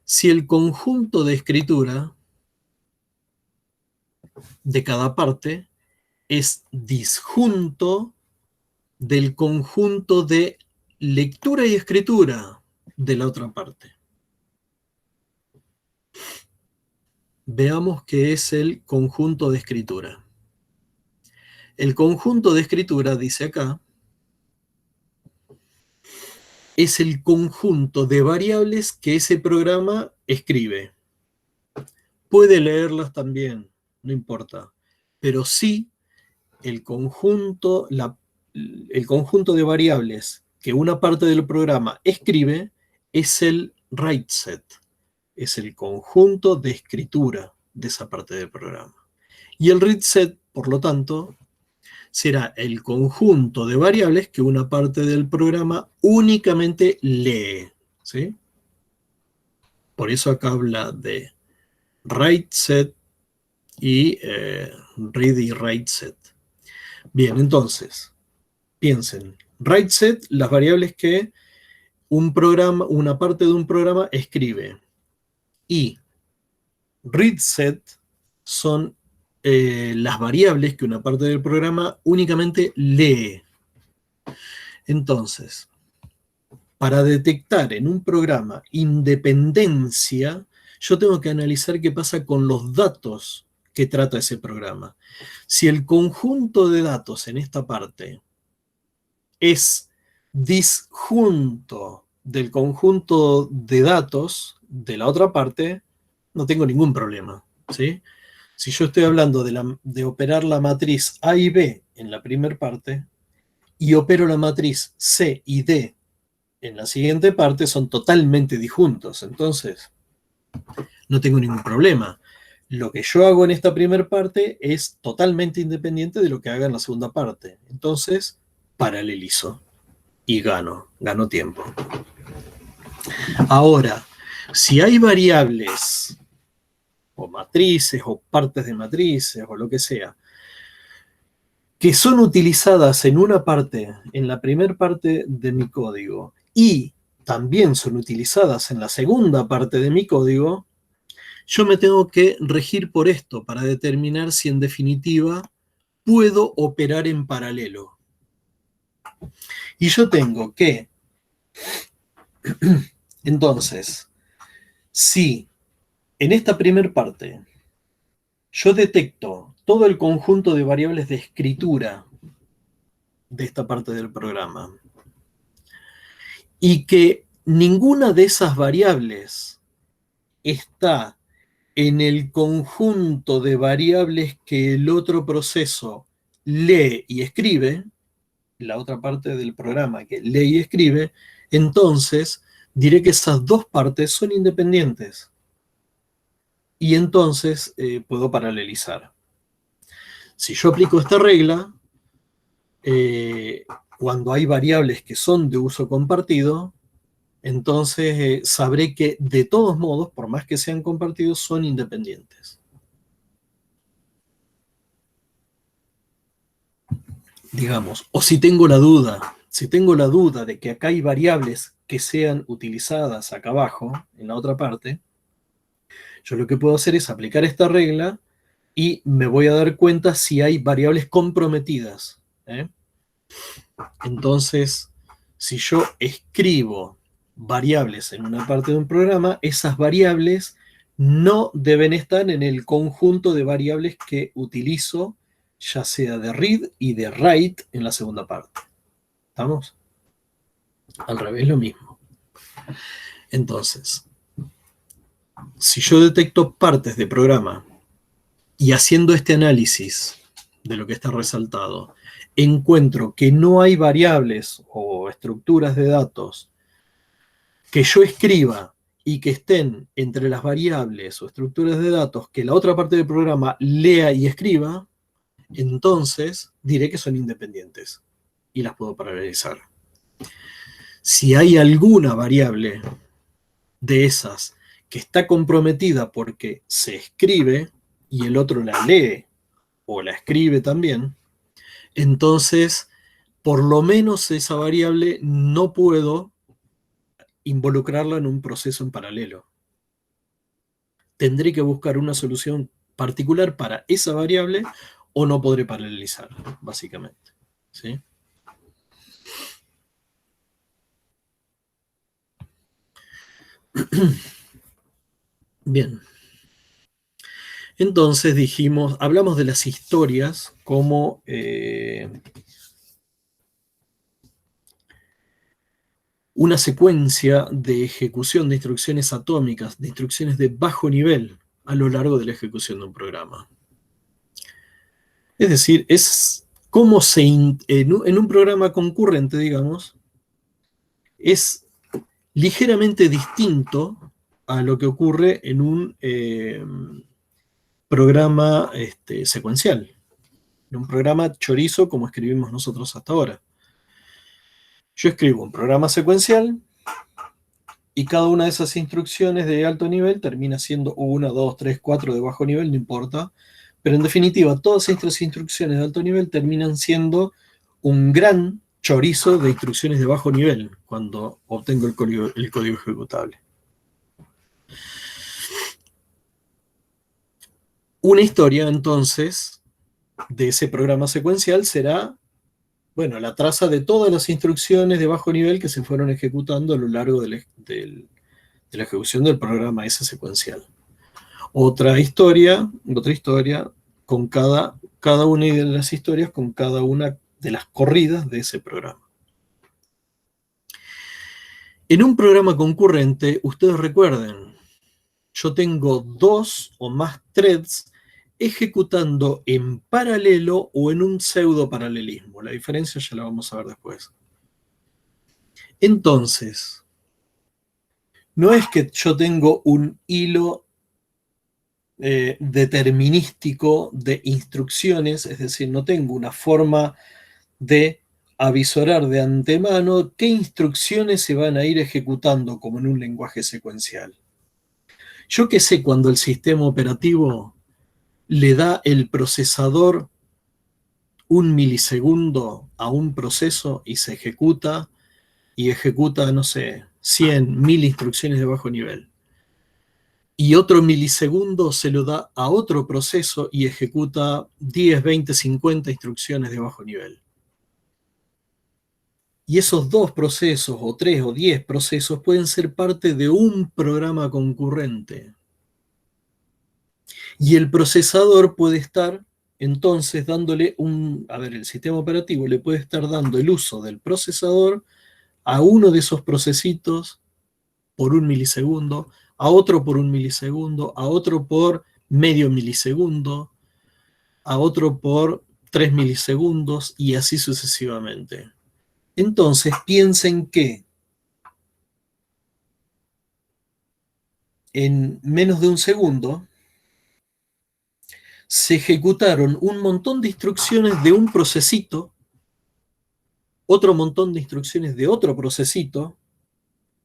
si el conjunto de escritura de cada parte es disjunto del conjunto de lectura y escritura de la otra parte. Veamos qué es el conjunto de escritura. El conjunto de escritura, dice acá, es el conjunto de variables que ese programa escribe. Puede leerlas también, no importa, pero sí el conjunto de variables que una parte del programa escribe es el write set, es el conjunto de escritura de esa parte del programa. Y el read set, por lo tanto, será el conjunto de variables que una parte del programa únicamente lee, ¿sí? Por eso acá habla de write set y read y write set. Bien, entonces, piensen, write set, las variables que una parte de un programa escribe. Y read set son las variables que una parte del programa únicamente lee. Entonces, para detectar en un programa independencia, yo tengo que analizar qué pasa con los datos que trata ese programa. Si el conjunto de datos en esta parte es disjunto del conjunto de datos de la otra parte, no tengo ningún problema, ¿sí? Si yo estoy hablando de operar la matriz A y B en la primera parte y opero la matriz C y D en la siguiente parte, son totalmente disjuntos. Entonces, no tengo ningún problema. Lo que yo hago en esta primera parte es totalmente independiente de lo que haga en la segunda parte. Entonces, paralelizo y gano tiempo. Ahora, si hay variables o matrices o partes de matrices o lo que sea, que son utilizadas en una parte, en la primera parte de mi código, y también son utilizadas en la segunda parte de mi código, yo me tengo que regir por esto para determinar si en definitiva puedo operar en paralelo. Y yo tengo que, entonces, si en esta primera parte yo detecto todo el conjunto de variables de escritura de esta parte del programa y que ninguna de esas variables está en el conjunto de variables que el otro proceso lee y escribe, la otra parte del programa que lee y escribe, entonces diré que esas dos partes son independientes. Y entonces puedo paralelizar. Si yo aplico esta regla, cuando hay variables que son de uso compartido, entonces sabré que de todos modos, por más que sean compartidos, son independientes. Digamos, o si tengo la duda de que acá hay variables que sean utilizadas acá abajo, en la otra parte, yo lo que puedo hacer es aplicar esta regla y me voy a dar cuenta si hay variables comprometidas, ¿eh? Entonces, Si yo escribo variables en una parte de un programa, esas variables no deben estar en el conjunto de variables que utilizo, ya sea de read y de write en la segunda parte. ¿Estamos? Al revés, lo mismo. Entonces, si yo detecto partes de programa y haciendo este análisis de lo que está resaltado, encuentro que no hay variables o estructuras de datos que yo escriba y que estén entre las variables o estructuras de datos que la otra parte del programa lea y escriba, entonces diré que son independientes y las puedo paralelizar. Si hay alguna variable de esas que está comprometida porque se escribe y el otro la lee o la escribe también, entonces por lo menos esa variable no puedo involucrarla en un proceso en paralelo. Tendré que buscar una solución particular para esa variable o no podré paralelizar, básicamente. ¿Sí? Bien. Entonces hablamos de las historias como una secuencia de ejecución de instrucciones atómicas, de instrucciones de bajo nivel a lo largo de la ejecución de un programa. Es decir, es cómo en un programa concurrente, digamos, es ligeramente distinto a lo que ocurre en un programa secuencial, en un programa chorizo como escribimos nosotros hasta ahora. Yo escribo un programa secuencial y cada una de esas instrucciones de alto nivel termina siendo 1, 2, 3, 4 de bajo nivel, no importa. Pero en definitiva, todas estas instrucciones de alto nivel terminan siendo un gran chorizo de instrucciones de bajo nivel cuando obtengo el código ejecutable. Una historia, entonces, de ese programa secuencial será, bueno, la traza de todas las instrucciones de bajo nivel que se fueron ejecutando a lo largo de la ejecución del programa ese secuencial. Otra historia con cada una de las historias con cada una de las corridas de ese programa. En un programa concurrente, ustedes recuerden, yo tengo 2 o más threads ejecutando en paralelo o en un pseudo paralelismo. La diferencia ya la vamos a ver después. Entonces, no es que yo tengo un hilo determinístico de instrucciones, es decir, no tengo una forma de avisorar de antemano qué instrucciones se van a ir ejecutando como en un lenguaje secuencial. Yo qué sé cuando el sistema operativo le da el procesador 1 milisegundo a un proceso y se ejecuta, no sé, 100, 1000 instrucciones de bajo nivel. Y otro milisegundo se lo da a otro proceso y ejecuta 10, 20, 50 instrucciones de bajo nivel. Y esos 2 procesos, o 3 o 10 procesos, pueden ser parte de un programa concurrente. Y el procesador puede estar entonces dándole el sistema operativo le puede estar dando el uso del procesador a uno de esos procesitos por 1 milisegundo, a otro por 1 milisegundo, a otro por medio milisegundo, a otro por 3 milisegundos y así sucesivamente. Entonces piensen que en menos de un segundo se ejecutaron un montón de instrucciones de un procesito, otro montón de instrucciones de otro procesito,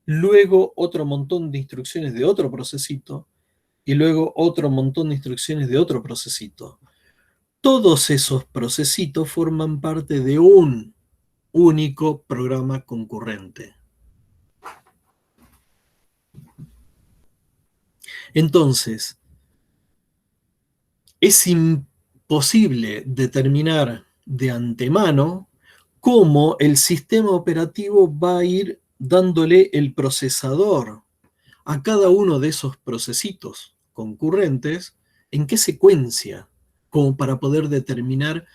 luego otro montón de instrucciones de otro procesito, y luego otro montón de instrucciones de otro procesito. Todos esos procesitos forman parte de un único programa concurrente. Entonces, es imposible determinar de antemano cómo el sistema operativo va a ir dándole el procesador a cada uno de esos procesitos concurrentes, en qué secuencia, como para poder determinar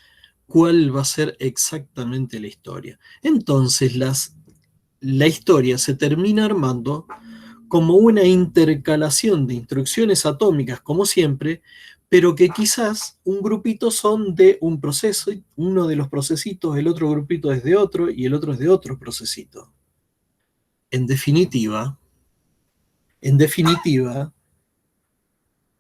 cuál va a ser exactamente la historia. Entonces, la historia se termina armando como una intercalación de instrucciones atómicas, como siempre, pero que quizás un grupito son de un proceso, uno de los procesitos, el otro grupito es de otro y el otro es de otro procesito. En definitiva, en definitiva,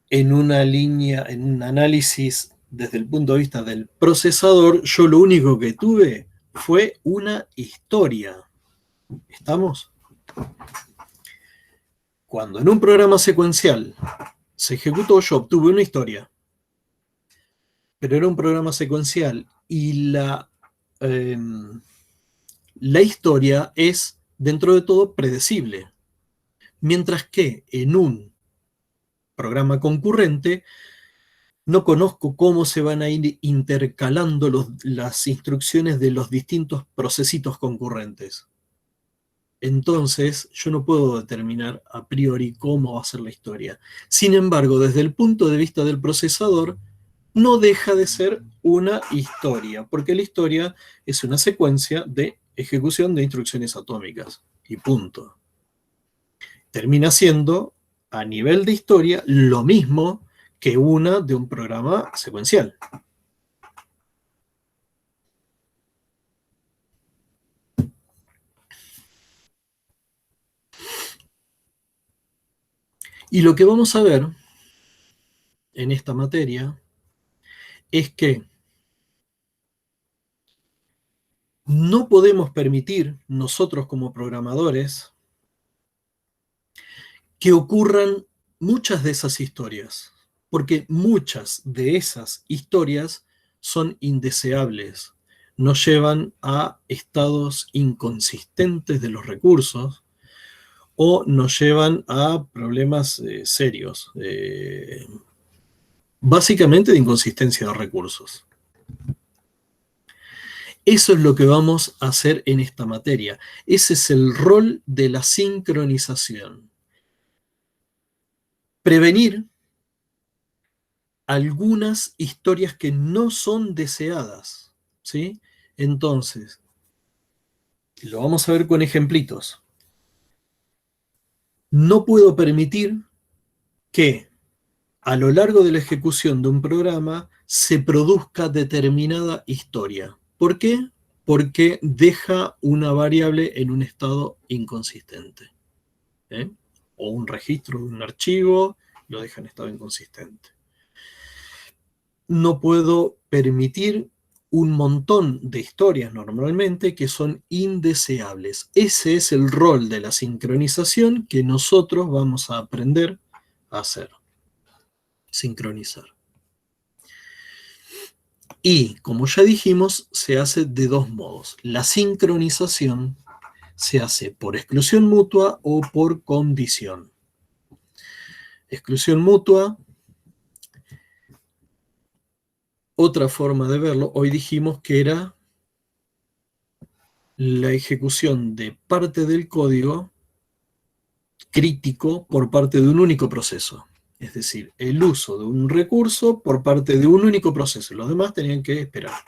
en una línea, en un análisis desde el punto de vista del procesador, yo lo único que tuve fue una historia. ¿Estamos? Cuando en un programa secuencial se ejecutó, yo obtuve una historia, pero era un programa secuencial y la historia es, dentro de todo, predecible. Mientras que en un programa concurrente no conozco cómo se van a ir intercalando las instrucciones de los distintos procesitos concurrentes. Entonces, yo no puedo determinar a priori cómo va a ser la historia. Sin embargo, desde el punto de vista del procesador, no deja de ser una historia, porque la historia es una secuencia de ejecución de instrucciones atómicas. Y punto. Termina siendo, a nivel de historia, lo mismo que una de un programa secuencial. Y lo que vamos a ver en esta materia es que no podemos permitir nosotros como programadores que ocurran muchas de esas historias, porque muchas de esas historias son indeseables, nos llevan a estados inconsistentes de los recursos o nos llevan a problemas serios, básicamente de inconsistencia de recursos. Eso es lo que vamos a hacer en esta materia. Ese es el rol de la sincronización. Prevenir algunas historias que no son deseadas, ¿sí? Entonces, lo vamos a ver con ejemplitos. No puedo permitir que a lo largo de la ejecución de un programa se produzca determinada historia. ¿Por qué? Porque deja una variable en un estado inconsistente. O un registro de un archivo lo deja en estado inconsistente. No puedo permitir un montón de historias normalmente que son indeseables. Ese es el rol de la sincronización que nosotros vamos a aprender a hacer. Sincronizar. Y, como ya dijimos, se hace de dos modos. La sincronización se hace por exclusión mutua o por condición. Exclusión mutua, otra forma de verlo, hoy dijimos que era la ejecución de parte del código crítico por parte de un único proceso. Es decir, el uso de un recurso por parte de un único proceso. Los demás tenían que esperar.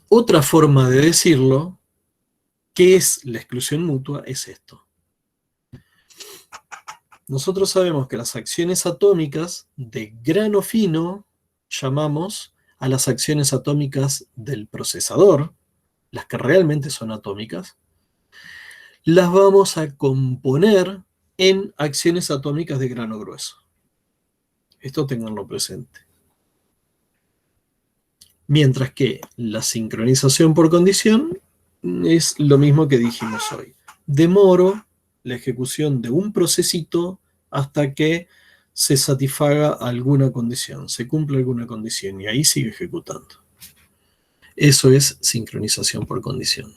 Otra forma de decirlo, que es la exclusión mutua, es esto. Nosotros sabemos que las acciones atómicas de grano fino llamamos a las acciones atómicas del procesador, las que realmente son atómicas, las vamos a componer en acciones atómicas de grano grueso. Esto tenganlo presente. Mientras que la sincronización por condición es lo mismo que dijimos hoy. Demoro la ejecución de un procesito hasta que se satisfaga alguna condición, se cumple alguna condición y ahí sigue ejecutando. Eso es sincronización por condición.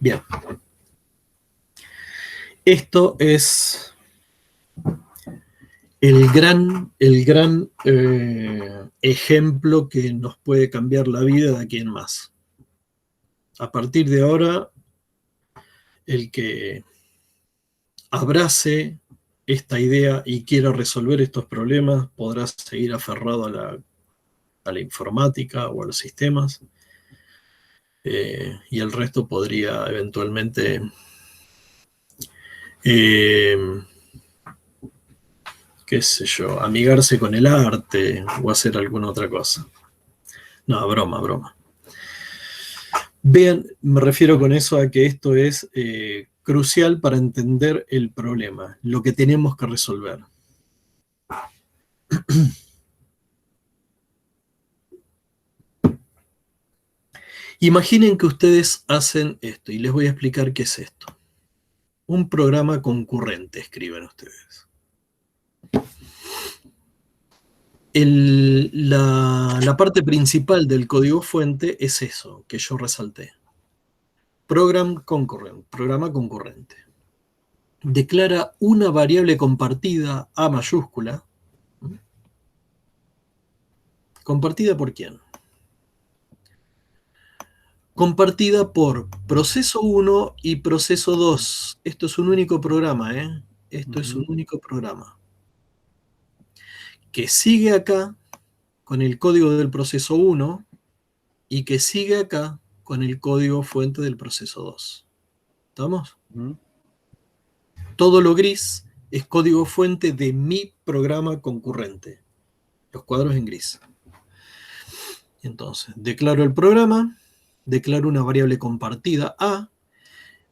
Bien. Esto es el gran ejemplo que nos puede cambiar la vida de aquí en más. A partir de ahora, el que abrace esta idea y quiera resolver estos problemas podrá seguir aferrado a la informática o a los sistemas, y el resto podría eventualmente eh, qué sé yo, amigarse con el arte o hacer alguna otra cosa. No, broma, broma. Vean, me refiero con eso a que esto es crucial para entender el problema, lo que tenemos que resolver. Imaginen que ustedes hacen esto y les voy a explicar qué es esto. Un programa concurrente, escriben ustedes. La parte principal del código fuente es eso que yo resalté. Programa concurrente. Declara una variable compartida A mayúscula. ¿Compartida por quién? Compartida por proceso 1 y proceso 2. Esto es un único programa, ¿eh? Esto es un único programa. Que sigue acá con el código del proceso 1 y que sigue acá con el código fuente del proceso 2. ¿Estamos? Todo lo gris es código fuente de mi programa concurrente. Los cuadros en gris. Entonces, declaro el programa, declaro una variable compartida A,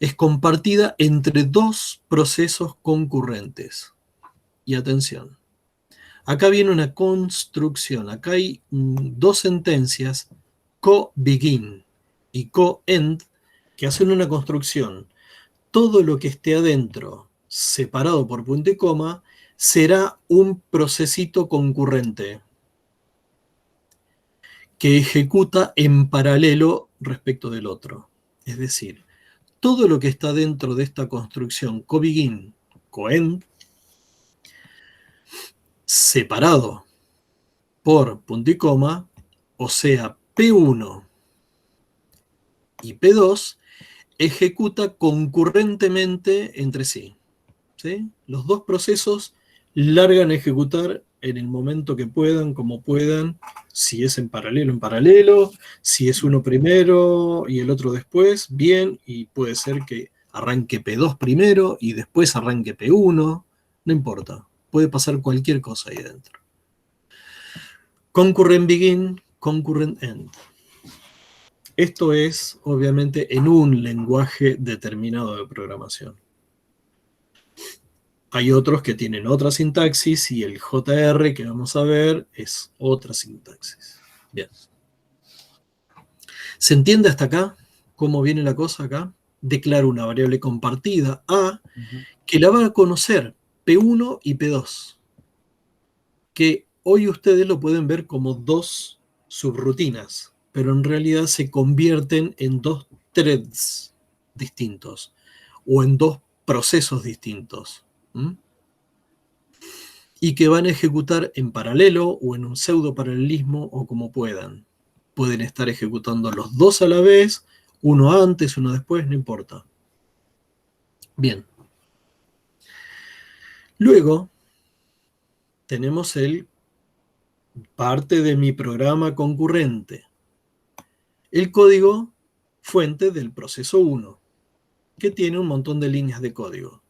es compartida entre dos procesos concurrentes. Y atención, acá viene una construcción, acá hay dos sentencias, co-begin y co-end, que hacen una construcción. Todo lo que esté adentro, separado por punto y coma, será un procesito concurrente que ejecuta en paralelo respecto del otro. Es decir, todo lo que está dentro de esta construcción co-begin, co-end, separado por punto y coma, o sea, P1 y P2, ejecuta concurrentemente entre sí. ¿Sí? Los dos procesos largan a ejecutar en el momento que puedan, como puedan, si es en paralelo, si es uno primero y el otro después, bien, y puede ser que arranque P2 primero y después arranque P1, no importa, puede pasar cualquier cosa ahí dentro. Concurrent begin, concurrent end. Esto es, obviamente, en un lenguaje determinado de programación. Hay otros que tienen otra sintaxis y el JR que vamos a ver es otra sintaxis. Bien. ¿Se entiende hasta acá cómo viene la cosa acá? Declaro una variable compartida A que la va a conocer P1 y P2, que hoy ustedes lo pueden ver como dos subrutinas, pero en realidad se convierten en dos threads distintos o en dos procesos distintos. Y que van a ejecutar en paralelo o en un pseudo paralelismo o como puedan. Pueden estar ejecutando los dos a la vez, uno antes, uno después, no importa. Bien. Luego tenemos el parte de mi programa concurrente. El código fuente del proceso 1, que tiene un montón de líneas de código.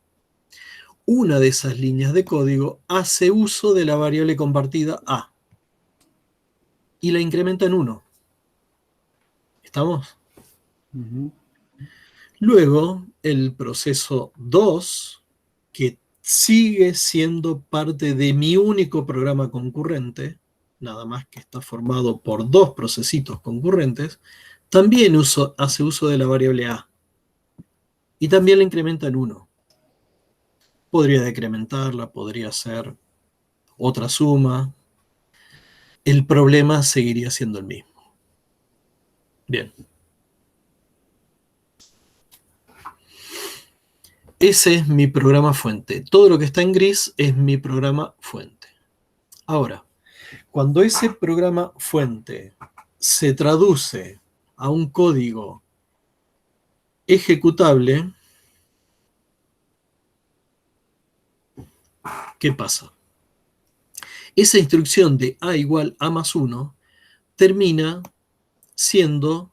Una de esas líneas de código hace uso de la variable compartida A y la incrementa en 1. ¿Estamos? Luego, el proceso 2, que sigue siendo parte de mi único programa concurrente, nada más que está formado por dos procesitos concurrentes, también hace uso de la variable A. Y también la incrementa en 1. Podría decrementarla, podría hacer otra suma. El problema seguiría siendo el mismo. Bien. Ese es mi programa fuente. Todo lo que está en gris es mi programa fuente. Ahora, cuando ese programa fuente se traduce a un código ejecutable, ¿qué pasa? Esa instrucción de A igual A más 1 termina siendo,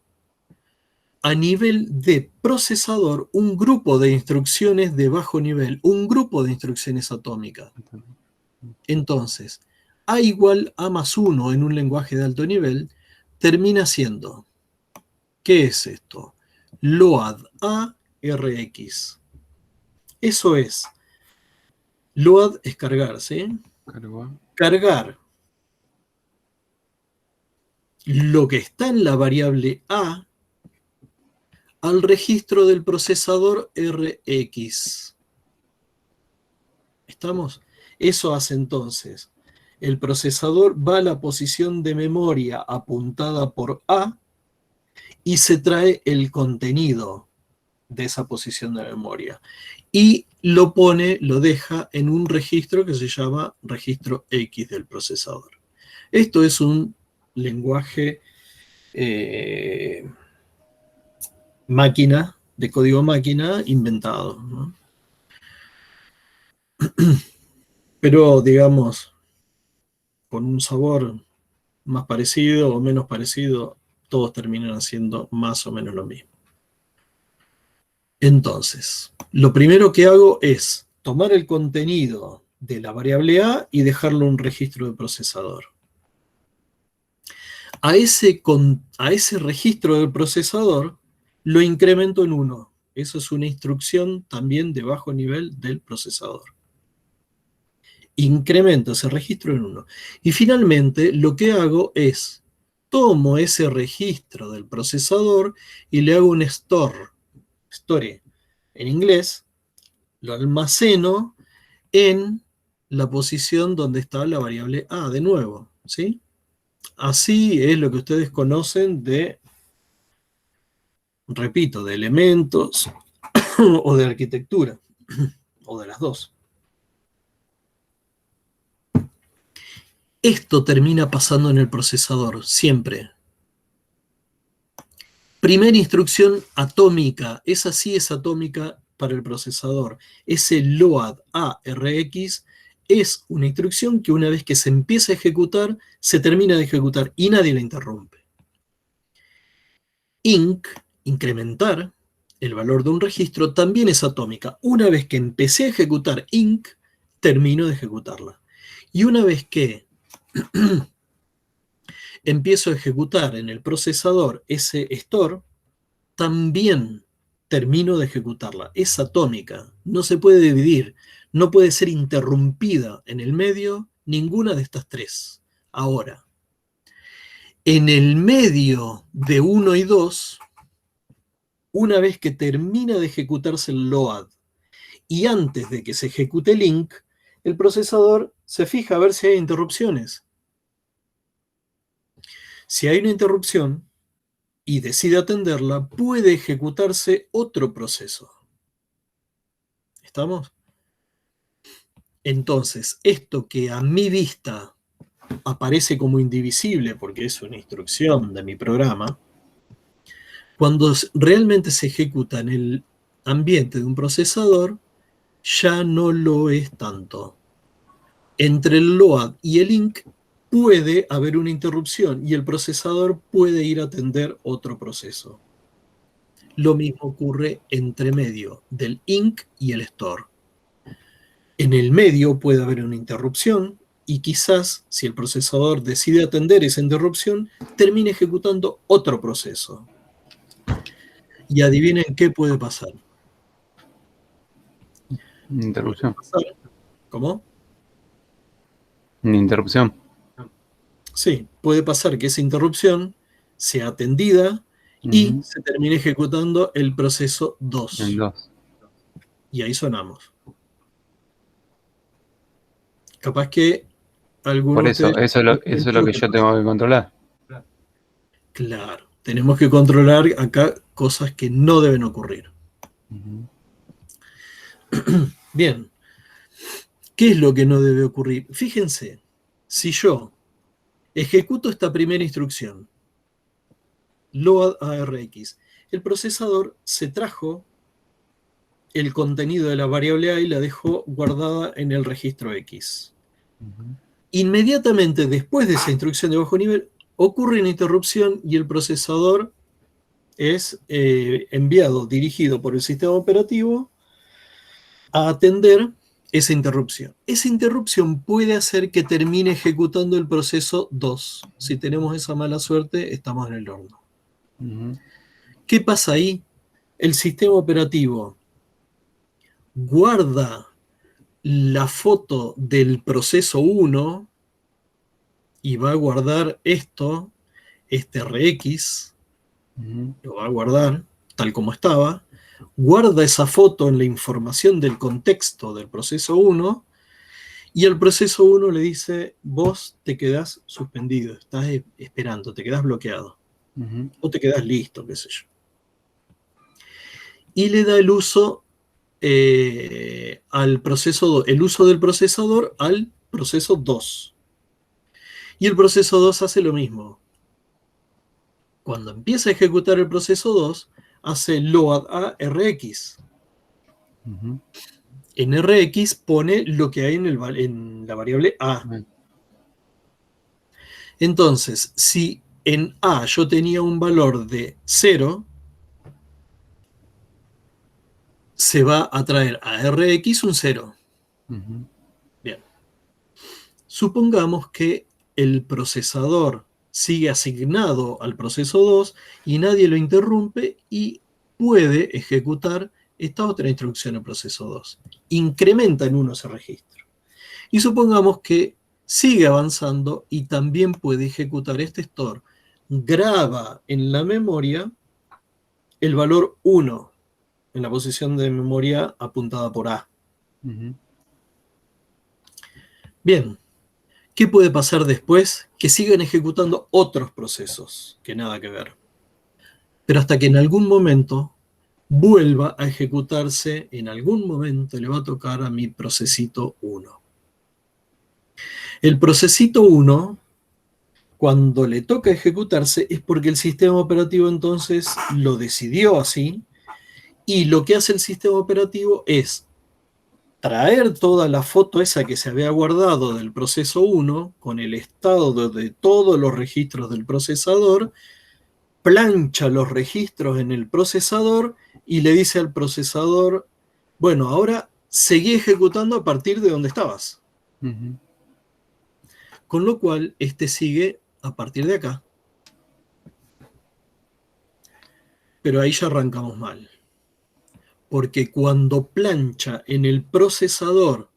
a nivel de procesador, un grupo de instrucciones de bajo nivel, un grupo de instrucciones atómicas. Entonces, A igual A más 1 en un lenguaje de alto nivel termina siendo, ¿qué es esto? Load A RX. Eso es. Load es cargar, ¿sí? Cargar lo que está en la variable A al registro del procesador RX. ¿Estamos? Eso hace entonces, el procesador va a la posición de memoria apuntada por A y se trae el contenido de esa posición de memoria. Y lo pone, lo deja en un registro que se llama registro X del procesador. Esto es un lenguaje máquina, de código máquina inventado, ¿no? Pero, digamos, con un sabor más parecido o menos parecido, todos terminan haciendo más o menos lo mismo. Entonces, lo primero que hago es tomar el contenido de la variable A y dejarlo en un registro de procesador. A ese registro del procesador lo incremento en 1. Eso es una instrucción también de bajo nivel del procesador. Incremento ese registro en 1. Y finalmente lo que hago es, tomo ese registro del procesador y le hago un store en inglés, lo almaceno en la posición donde está la variable A de nuevo, ¿sí? Así es lo que ustedes conocen de, repito, de elementos o de arquitectura, o de las dos. Esto termina pasando en el procesador, siempre. Primera instrucción atómica, esa sí es atómica para el procesador. Ese load ARX es una instrucción que una vez que se empieza a ejecutar, se termina de ejecutar y nadie la interrumpe. Inc, incrementar el valor de un registro, también es atómica. Una vez que empecé a ejecutar inc, termino de ejecutarla. Y una vez que empiezo a ejecutar en el procesador ese store, también termino de ejecutarla. Es atómica, no se puede dividir, no puede ser interrumpida en el medio ninguna de estas tres. Ahora, en el medio de 1 y 2, una vez que termina de ejecutarse el load y antes de que se ejecute el inc, el procesador se fija a ver si hay interrupciones. Si hay una interrupción y decide atenderla, puede ejecutarse otro proceso. ¿Estamos? Entonces, esto que a mi vista aparece como indivisible porque es una instrucción de mi programa, cuando realmente se ejecuta en el ambiente de un procesador, ya no lo es tanto. Entre el load y el inc puede haber una interrupción y el procesador puede ir a atender otro proceso. Lo mismo ocurre entre medio del inc y el store. En el medio puede haber una interrupción y quizás, si el procesador decide atender esa interrupción, termine ejecutando otro proceso. Y adivinen qué puede pasar. Una interrupción. ¿Cómo? Una interrupción. Sí, puede pasar que esa interrupción sea atendida y se termine ejecutando el proceso 2. El 2. Y ahí sonamos. Capaz que alguno por eso, eso es lo que yo tengo que controlar. Claro, tenemos que controlar acá cosas que no deben ocurrir. Bien, ¿qué es lo que no debe ocurrir? Fíjense, si yo ejecuto esta primera instrucción, load ARX, el procesador se trajo el contenido de la variable A y la dejó guardada en el registro X. Inmediatamente después de esa instrucción de bajo nivel, ocurre una interrupción y el procesador es enviado, dirigido por el sistema operativo a atender esa interrupción. Esa interrupción puede hacer que termine ejecutando el proceso 2. Si tenemos esa mala suerte, estamos en el horno. ¿Qué pasa ahí? El sistema operativo guarda la foto del proceso 1 y va a guardar esto, este RX, lo va a guardar tal como estaba, guarda esa foto en la información del contexto del proceso 1 y el proceso 1 le dice, vos te quedás suspendido, estás esperando, te quedás bloqueado o te quedás listo, qué sé yo. Y le da el uso al proceso, el uso del procesador al proceso 2. Y el proceso 2 hace lo mismo. Cuando empieza a ejecutar el proceso 2, hace load a RX. En RX pone lo que hay en la variable A. Entonces, si en A yo tenía un valor de 0, se va a traer a RX un 0. Bien. Supongamos que el procesador sigue asignado al proceso 2 y nadie lo interrumpe y puede ejecutar esta otra instrucción al proceso 2. Incrementa en 1 ese registro. Y supongamos que sigue avanzando y también puede ejecutar este store. Graba en la memoria el valor 1 en la posición de memoria apuntada por A. Bien. ¿Qué puede pasar después? Que sigan ejecutando otros procesos que nada que ver. Pero hasta que en algún momento vuelva a ejecutarse, en algún momento le va a tocar a mi procesito 1. El procesito 1, cuando le toca ejecutarse, es porque el sistema operativo entonces lo decidió así, y lo que hace el sistema operativo es traer toda la foto esa que se había guardado del proceso 1 con el estado de todos los registros del procesador, plancha los registros en el procesador y le dice al procesador, bueno, ahora seguí ejecutando a partir de donde estabas. Con lo cual, este sigue a partir de acá. Pero ahí ya arrancamos mal. Porque cuando plancha en el procesador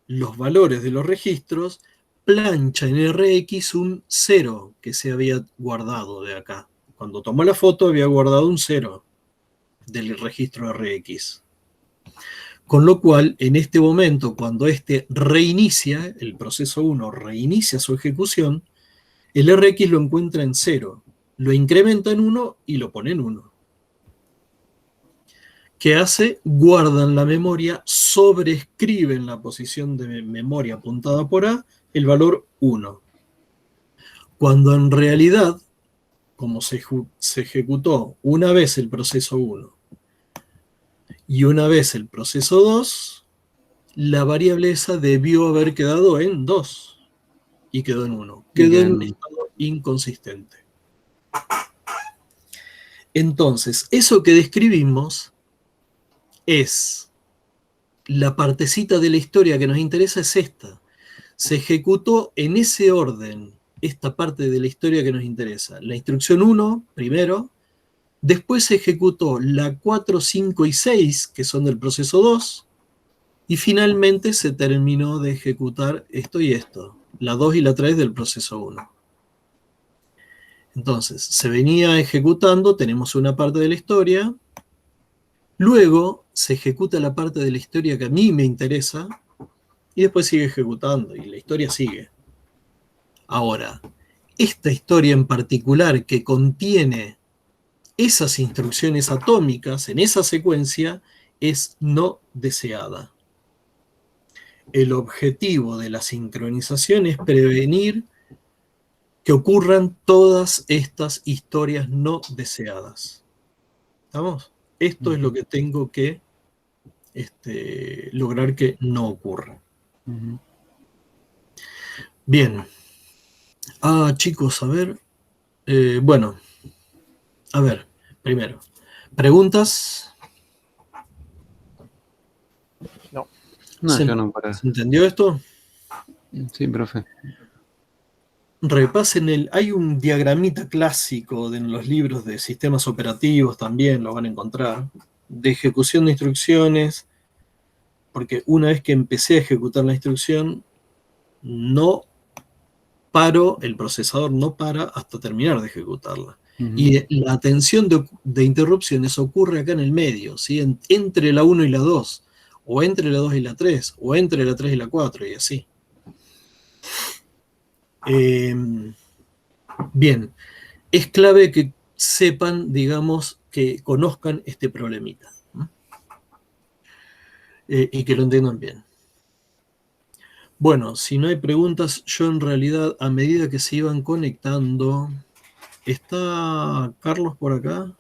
los valores de los registros, plancha en RX un 0 que se había guardado de acá. Cuando tomó la foto había guardado un 0 del registro RX. Con lo cual, en este momento, cuando este reinicia, el proceso 1 reinicia su ejecución, el RX lo encuentra en 0, lo incrementa en 1 y lo pone en 1. ¿Qué hace? Guarda en la memoria, sobreescribe en la posición de memoria apuntada por A el valor 1. Cuando en realidad, como se ejecutó una vez el proceso 1 y una vez el proceso 2, la variable esa debió haber quedado en 2 y quedó en 1. Quedó en un estado inconsistente. Entonces, eso que describimos es la partecita de la historia que nos interesa, es esta. Se ejecutó en ese orden esta parte de la historia que nos interesa. La instrucción 1 primero, después se ejecutó la 4, 5 y 6, que son del proceso 2, y finalmente se terminó de ejecutar esto y esto, la 2 y la 3 del proceso 1. Entonces, se venía ejecutando, tenemos una parte de la historia, luego se ejecuta la parte de la historia que a mí me interesa, y después sigue ejecutando, y la historia sigue. Ahora, esta historia en particular que contiene esas instrucciones atómicas en esa secuencia, es no deseada. El objetivo de la sincronización es prevenir que ocurran todas estas historias no deseadas. ¿Estamos? Esto es lo que tengo que lograr que no ocurra. Bien. Chicos, a ver. Bueno, a ver, primero. ¿Preguntas? No. No, yo no para. ¿Se entendió esto? Sí, profe. Repasen hay un diagramita clásico en los libros de sistemas operativos, también lo van a encontrar, de ejecución de instrucciones, porque una vez que empecé a ejecutar la instrucción, no paro, el procesador no para hasta terminar de ejecutarla. Y la atención de interrupciones ocurre acá en el medio, ¿sí? Entre la 1 y la 2, o entre la 2 y la 3, o entre la 3 y la 4, y así. Bien, es clave que sepan, digamos, que conozcan este problemita, ¿no? Y que lo entiendan bien. Bueno, si no hay preguntas, yo en realidad, a medida que se iban conectando, ¿está Carlos por acá?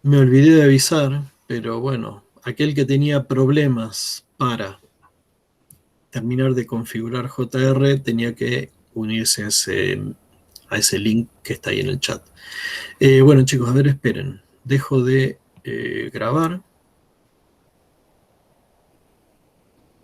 Me olvidé de avisar, pero bueno, aquel que tenía problemas para terminar de configurar JR tenía que unirse a ese link que está ahí en el chat. Bueno, chicos, a ver, esperen. Dejo de grabar.